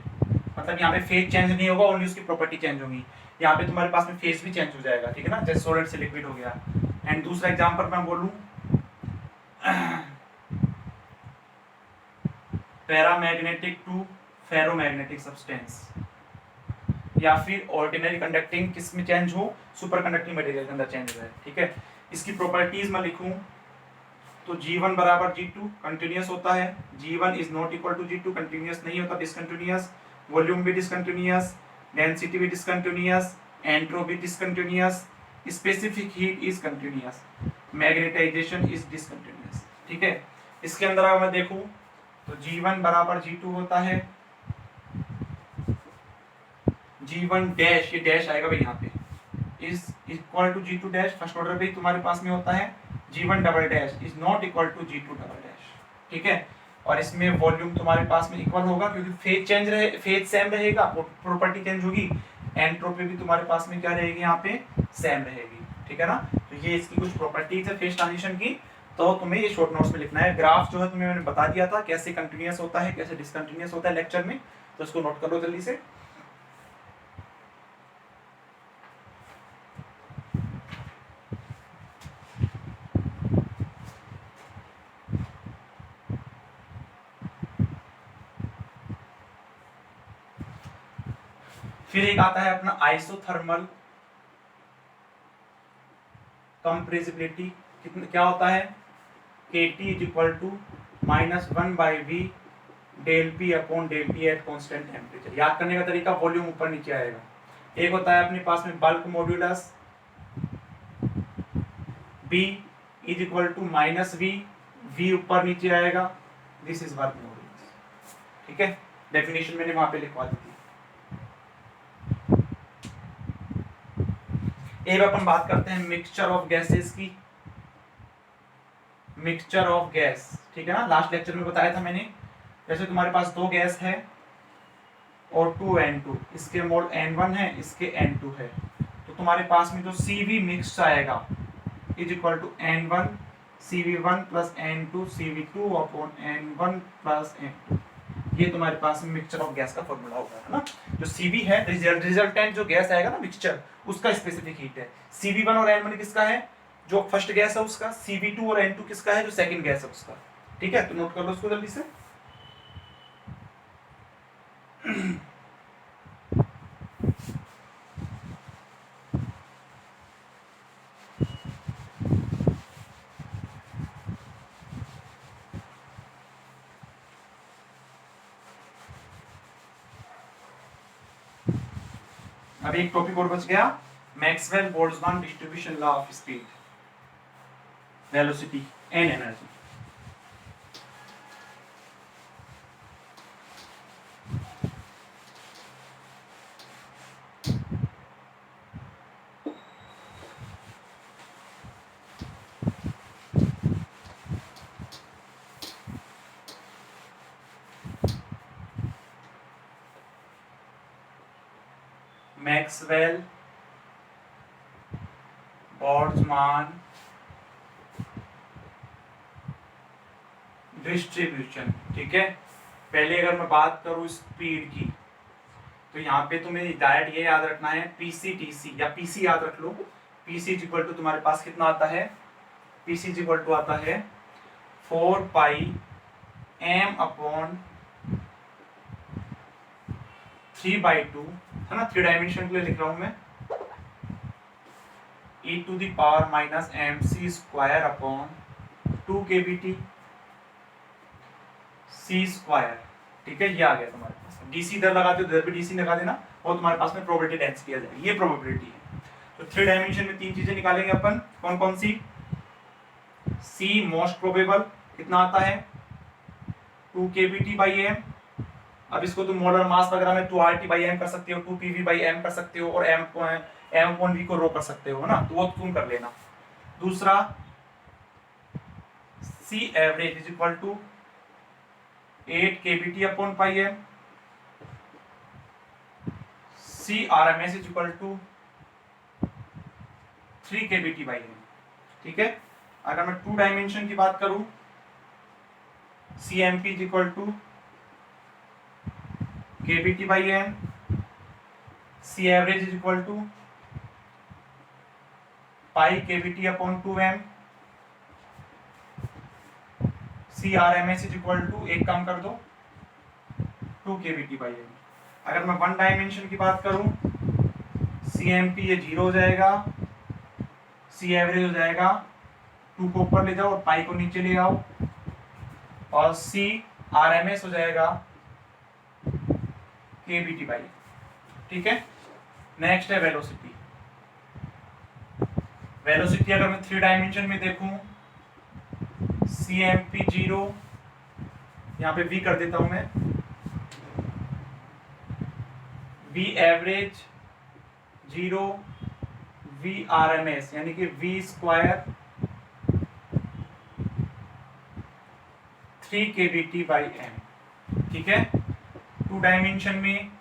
मतलब यहाँ पे फेज चेंज नहीं होगा, ओनली उसकी प्रॉपर्टी चेंज होगी। यहाँ पे तुम्हारे पास में फेज भी चेंज हो जाएगा, ठीक है ना, जैसे सॉलिड से लिक्विड हो गया। एंड दूसरा एग्जांपल मैं बोलूं, पैरामैग्नेटिक टू फेरोमैग्नेटिक सब्सटेंस, या फिर ऑर्डिनरी कंडक्टिंग किस में चेंज हो, सुपर कंडक्टिंग मटेरियल के अंदर चेंज हो जाए। ठीक है, इसकी प्रॉपर्टीज मैं लिखूं तो G1 बराबर G2 कंटिन्यूअस होता है, G1 is not equal to G2 continuous नहीं होता, डिसकंटिन्यूअस, वॉल्यूम भी डिसकंटिन्यूअस, डेंसिटी भी discontinuous, entropy discontinuous, specific heat is continuous, magnetization is discontinuous. ठीक है, इसके अंदर अगर मैं देखूं तो G1 बराबर G2 होता है, G1 डैश, ये डैश आएगा भाई यहाँ पे, is equal to G2 dash, first order पे तुम्हारे पास में होता है, G1 double dash is not equal to G2 double dash. ठीक है, और इसमें वॉल्यूम तुम्हारे पास में इक्वल होगा क्योंकि फेज चेंज रहे, फेज सेम रहेगा, प्रॉपर्टी चेंज होगी, एंट्रोपी भी तुम्हारे पास में क्या रहेगी, यहाँ पे सेम रहेगी। ठीक है ना, तो ये इसकी कुछ प्रॉपर्टीज है फेज ट्रांजिशन की, तो तुम्हें ये शॉर्ट नोट्स में लिखना है। ग्राफ जो है तुम्हें मैंने बता दिया था कैसे कंटिन्यूअस होता है, कैसे डिसकंटिन्यूअस होता है लेक्चर में, तो इसको नोट कर लो जल्दी से। फिर एक आता है अपना आइसोथर्मल कंप्रेसिबिलिटी। कितना क्या होता है, KT is equal to -1/V del P upon del T at constant temperature. याद करने का तरीका, वॉल्यूम ऊपर नीचे आएगा। एक होता है अपने पास में bulk modulus, B is equal to -V, V ऊपर नीचे आएगा, दिस इज बल्क मॉड्यूलस। ठीक है, डेफिनेशन मैंने वहां पे लिखवा दी थी। अब अपन बात करते हैं मिक्सचर ऑफ गैसेस की, मिक्सचर ऑफ गैस। ठीक है ना, लास्ट लेक्चर में बताया था मैंने, जैसे तुम्हारे पास दो गैस है O2 N2, इसके मोल N1 है, इसके N2 है, तो तुम्हारे पास में जो CV मिक्स आएगा is equal to N1 CV1 plus N2 CV2 upon N1 plus N2। ये तुम्हारे पास में मिक्सचर ऑफ गैस का फॉर्मूला होगा, है ना। जो CV है, रिजल्टेंट जो गैस आएगा ना मिक्सचर, उसका स्पेसिफिक हीट है। CV1 और N1 किसका है, जो फर्स्ट गैस है उसका, CV2 और N2 किसका है, जो सेकंड गैस है उसका। ठीक है, तो नोट कर लो उसको जल्दी से। अब एक टॉपिक और बच गया, Maxwell Boltzmann distribution law of speed, velocity and energy. Maxwell Boltzmann distribution, ठीक है। पहले अगर मैं बात करूं स्पीड की, तो यहाँ पे तुम्हें डायरेक्ट ये याद रखना है पीसी टीसी या पीसी याद रख लो। पीसी इक्वल टू तुम्हारे पास कितना आता है, पीसी इक्वल टू आता है 4 पाई एम अपॉन 3/2, है ना, 3 डायमेंशन के लिए लिख रहा हूं मैं, e to the power minus M C square upon 2 kBt C square, ठीक है। ये आ गया तुम्हारे पास। डीसी इधर लगाते हो, इधर भी डीसी लगा देना, और तुम्हारे पास में प्रोबेबिलिटी डेंसिटी आ जाएगी। ये प्रोबेबिलिटी है। तो 3 डायमेंशन में 3 चीजें निकालेंगे अपन, कौन कौन सी। सी मोस्ट प्रोबेबल कितना आता है 2 kBt/m। अब इसको तुम मोलर मास वगैरह में 2RT/m कर सकते हो, 2 PV/m कर सकते हो, और m/v को रो कर सकते हो, है ना, तो वो तुम कर लेना। दूसरा C average is equal to 8 kBt/m। C RMS is equal to 3 kBt/m, ठीक है। अगर मैं 2 डायमेंशन की बात करूं, CMP is equal to kBt/m, C average is equal to pi kBt/2m, C RMS is equal to, एक काम कर दो, 2 kBt/m। अगर मैं 1 डायमेंशन की बात करूं, CMP ये 0 हो जाएगा, सी एवरेज हो जाएगा, 2 को ऊपर ले जाओ और पाई को नीचे ले आओ, और सी RMS हो जाएगा kBt/m, ठीक है। नेक्स्ट है वेलोसिटी। वेलोसिटी अगर मैं 3 डायमेंशन में देखूं, CMP 0, यहां पे V कर देता हूं मैं, V एवरेज 0, V RMS यानी कि V स्क्वायर 3 kBt/m, ठीक है। 2 डायमेंशन में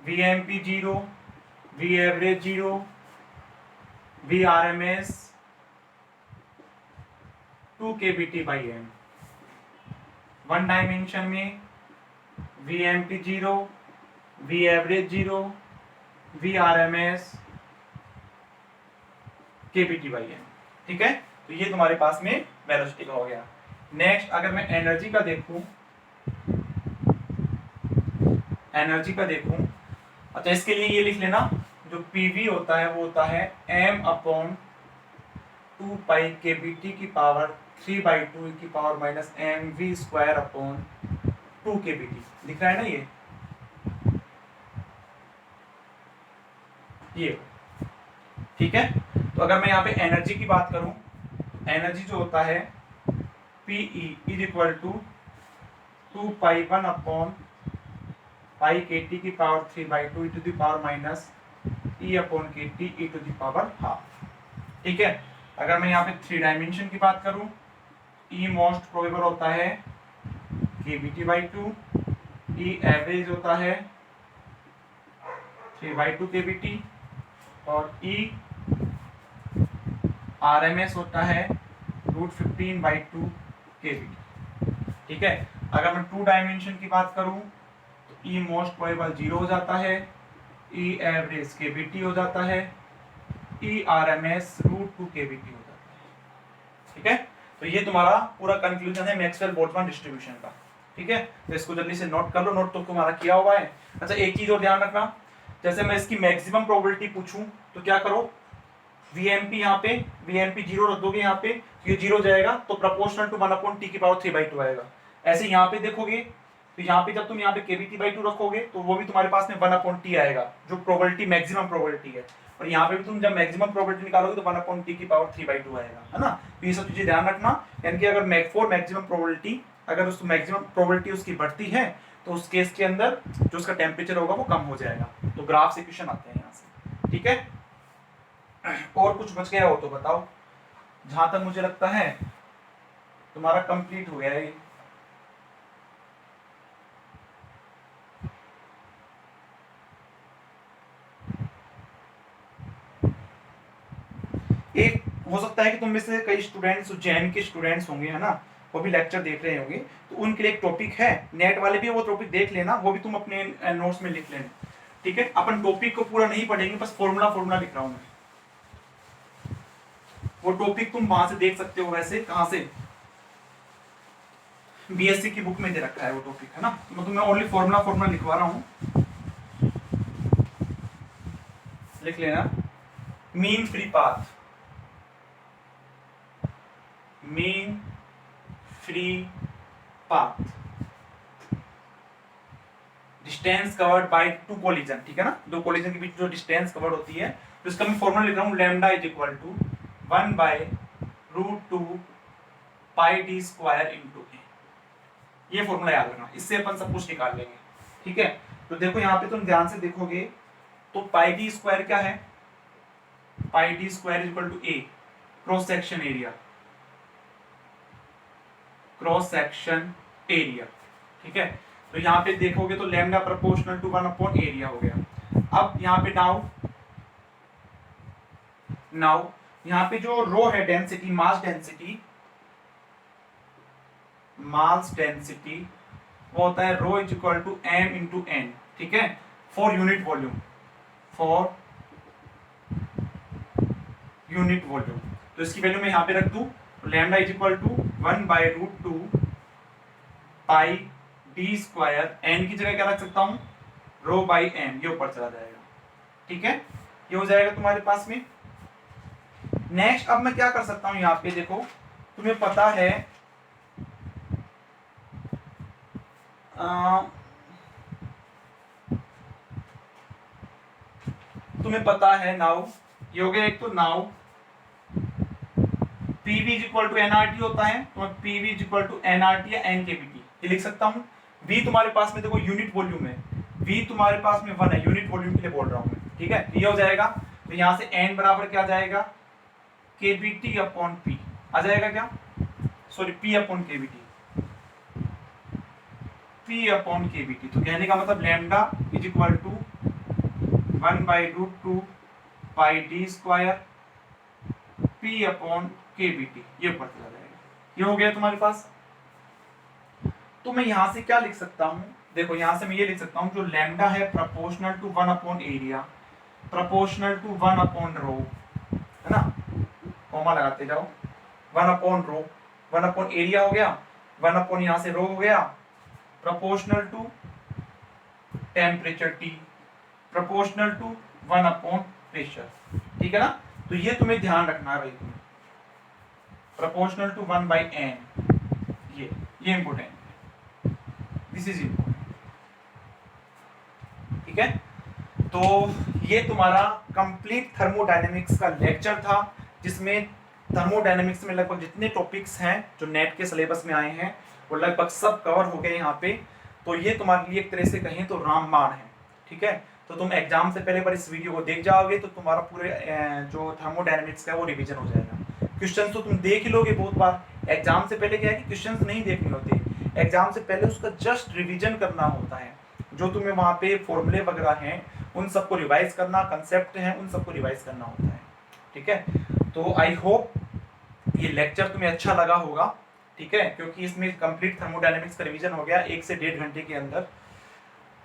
VMP 0, V average 0, V RMS 2 kBt/m। 1 dimension में VMP 0, V average 0, V RMS kBt/m, ठीक है। तो ये तुम्हारे पास में वेलोसिटी का हो गया। नेक्स्ट अगर मैं एनर्जी का देखूं, अच्छा इसके लिए ये लिख लेना, जो PV होता है वो होता है m/2 पाई kBt की पावर 3/2 की power minus mv square upon 2 kBt, दिख रहा है ना ये, ठीक है। तो अगर मैं यहाँ पे एनर्जी की बात करूं, एनर्जी जो होता है PE is equal to 2 pi 1 upon pi KT की power 3/2 e to the power minus E upon KT e to the power half, ठीक है। अगर मैं यहाँ पे 3 डायमेंशन की बात करूं, E मोस्ट प्रोबेबल होता है kBt/2, E एवरेज होता है 3/2 kBt, और E RMS होता है √15/2 kBt, ठीक है। अगर मैं 2 डायमेंशन की बात करूं, तो E मोस्ट प्रोबेबल 0 हो जाता है, E एवरेज kBt हो जाता है, E RMS √2 kBt हो जाता है, ठीक है। तो ये तुम्हारा पूरा कंक्लूजन है मैक्सवेल बोल्ट्जमान डिस्ट्रीब्यूशन का, ठीक है। तो इसको जल्दी से नोट कर लो, नोट तो तुम्हारा किया हुआ है। अच्छा एक चीज और ध्यान रखना, जैसे मैं इसकी मैक्सिमम प्रोबेबिलिटी पूछूं तो क्या करो, VMP यहाँ पे VMP 0 रख दोगे, यहाँ पे ये 0 जाएगा तो प्रोपोर्शनल टू 1/t की पावर 3/2 आएगा। ऐसे यहाँ पे देखोगे तो यहाँ पे जब तुम यहाँ पे kVT/2 रखोगे तो वो भी तुम्हारे पास में 1/T आएगा, जो प्रोबेबिलिटी मैक्सिमम प्रोबेबिलिटी है। और यहाँ पे भी तुम जब मैक्सिमम प्रोबेबिलिटी निकालोगे तो 1/T⁵ आएगा, है ना। तो ये सब चीजें ध्यान रखना। यानी कि अगर फॉर मैक्सिमम प्रोबेबिलिटी, अगर उस मैक्सिमम प्रोबेबिलिटी उसकी बढ़ती है तो उस केस के अंदर जो उसका टेम्परेचर होगा वो कम हो जाएगा। तो ग्राफ से इक्वेशन आते हैं यहाँ से, ठीक है। और कुछ बच गया हो तो बताओ। जहां तक मुझे लगता है तुम्हारा कंप्लीट हो गया है। एक हो सकता है कि तुम में से कई स्टूडेंट्स उज्जैन के स्टूडेंट्स होंगे, है ना, वो भी लेक्चर देख रहे होंगे, तो उनके लिए एक टॉपिक है, नेट वाले भी वो टॉपिक देख लेना, वो भी तुम अपने नोट्स में लिख लेना, ठीक है। अपन टॉपिक को पूरा नहीं पढ़ेंगे, बस फॉर्मूला लिख रहा हूं मैं। वो टॉपिक तुम वहां से देख सकते हो, वैसे कहां से, बीएससी की बुक में दे रखा है वो टॉपिक, है ना। तो मैं तुम्हें ओनली फॉर्मूला लिखवा रहा हूं, लिख लेना। Mean free path, mean free path, distance covered by two collision, ठीक है ना, दो कोलिजन के बीच जो डिस्टेंस कवर्ड होती है, तो इसका मैं फॉर्मूला लिख रहा हूं, lambda is equal to 1/√2 πd square into A. ये फॉर्मूला याद रखना, इससे अपन सब कुछ निकाल लेंगे, ठीक है। तो देखो यहाँ पे तुम ध्यान से देखोगे तो πd स्क्वायर क्या है, πd square is equal to A, cross section area, cross section area, ठीक है। तो यहाँ पे देखोगे तो लैम्डा प्रोपोर्शनल टू 1/एरिया हो गया। अब यहाँ पे नाउ यहाँ पे जो रो है डेंसिटी, मास डेंसिटी वो होता है rho is equal to m into n, ठीक है, फॉर यूनिट वॉल्यूम, तो इसकी वैल्यू मैं यहाँ पे रख दूं, lambda is equal to 1/√2 πd square, n की जगह क्या रख सकता हूं, रो बाई m, ये ऊपर चला जाएगा, ठीक है। ये हो जाएगा तुम्हारे पास में। नेक्स्ट अब मैं क्या कर सकता हूं, यहाँ पे देखो तुम्हें पता है नाउ, ये हो गया एक, तो now PV is equal to nRT होता है, तो मैं PV is equal to nRT या nkVT ये लिख सकता हूं। V तुम्हारे पास में देखो यूनिट वॉल्यूम है, V तुम्हारे पास में 1 है, यूनिट वॉल्यूम के लिए बोल रहा हूं मैं, ठीक है। ये हो जाएगा, तो यहां से n बराबर क्या जाएगा, kVT अपॉन P आ जाएगा, क्या sorry P upon kVT, P upon kVT। तो कहने का मतलब lambda is equal to 1/√2 πd square P upon kVT, ये ऊपर चला जाएगा। ये हो गया तुम्हारे पास। तो मैं यहां से क्या लिख सकता हूं, देखो यहां से मैं ये लिख सकता हूं, जो लैम्डा है प्रोपोर्शनल टू 1/एरिया, प्रोपोर्शनल टू 1/रो, है ना, कॉमा लगाते जाओ, 1/रो, 1/एरिया हो गया, 1/ यहां से रो हो गया, proportional to temperature T, proportional to 1/प्रेशर, ठीक है ना। तो ये तुम्हें ध्यान रखना है भाई, तुम्हें प्रोपोर्शनल टू 1/n, ये इंपोर्टेंट, दिस इज इंपोर्टेंट, ठीक है। तो ये तुम्हारा कंप्लीट थर्मोडायनेमिक्स का लेक्चर था, जिसमें थर्मोडायनेमिक्स में लगभग जितने टॉपिक्स हैं जो नेट के सिलेबस में आए हैं वो लगभग सब कवर हो गए यहाँ पे। तो ये तुम्हारे लिए एक तरह से कहें तो रामबाण है, ठीक है। तो तुम एग्जाम से पहले पर इस वीडियो को देख जाओगे तो तुम्हारा पूरे जो थर्मोडायनेमिक्स का वो रिवीजन हो जाएगा। क्वेश्चंस तो तुम देख ही लोगे बहुत बार, एग्जाम से पहले क्या है कि क्वेश्चंस नहीं देखने होते, एग्जाम से पहले उसका जस्ट रिवीजन करना होता है, जो तुम्हें वहाँ पे फॉर्मूले वगैरह हैं उन सबको रिवाइज करना, कंसेप्ट हैं उन सबको रिवाइज करना होता है, ठीक है। तो आई होप ये लेक्चर तुम्हें अच्छा लगा होगा, ठीक है, क्योंकि इसमें कंप्लीट थर्मोडायनेमिक्स का रिवीजन हो गया 1 से 1.5 घंटे के अंदर।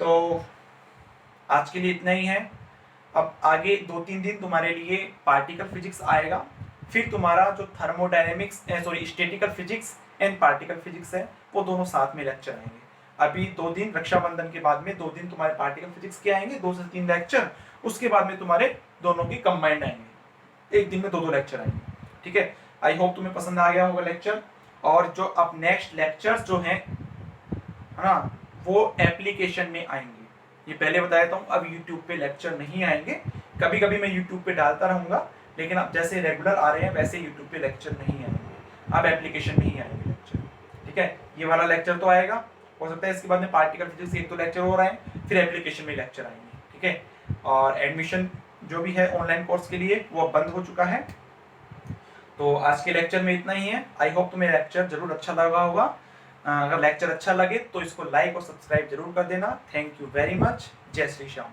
तो आज के लिए इतना ही है। अब आगे 2-3 दिन तुम्हारे लिए पार्टिकल फिजिक्स आएगा, फिर तुम्हारा जो thermodynamics statistical physics and particle physics है वो दोनों साथ में लेक्चर आएंगे। अभी 2 दिन रक्षाबंधन के बाद में 2 दिन तुम्हारे पार्टिकल फिजिक्स के आएंगे, 2 से 3 लेक्चर, उसके बाद में तुम्हारे दोनों की कंबाइंड आएंगे, एक दिन में 2 लेक्चर आएंगे, ठीक है। आई होप तुम्हें पसंद आ गया होगा लेक्चर। और जो अब नेक्स्ट लेक्चर्स जो हैं, है ना, वो एप्लीकेशन में आएंगे। ये पहले बताया था, अब यूट्यूब पे लेक्चर नहीं आएंगे। कभी कभी मैं यूट्यूब पे डालता रहूंगा, लेकिन अब जैसे रेगुलर आ रहे हैं वैसे यूट्यूब पे लेक्चर नहीं आएंगे, अब एप्लीकेशन में ही आएंगे लेक्चर। ठीक है, ये वाला लेक्चर तो आएगा, हो सकता है इसके बाद में पार्टिकल फिजिक्स एक तो लेक्चर हो रहा है, फिर एप्लीकेशन में लेक्चर आएंगे। ठीक है, और एडमिशन जो भी है ऑनलाइन कोर्स के लिए वो अब बंद हो चुका है। तो आज के लेक्चर में इतना ही है। आई होप तुम्हें लेक्चर जरूर अच्छा लगा होगा। अगर लेक्चर अच्छा लगे तो इसको लाइक और सब्सक्राइब जरूर कर देना। Thank you very much. जय श्री श्याम।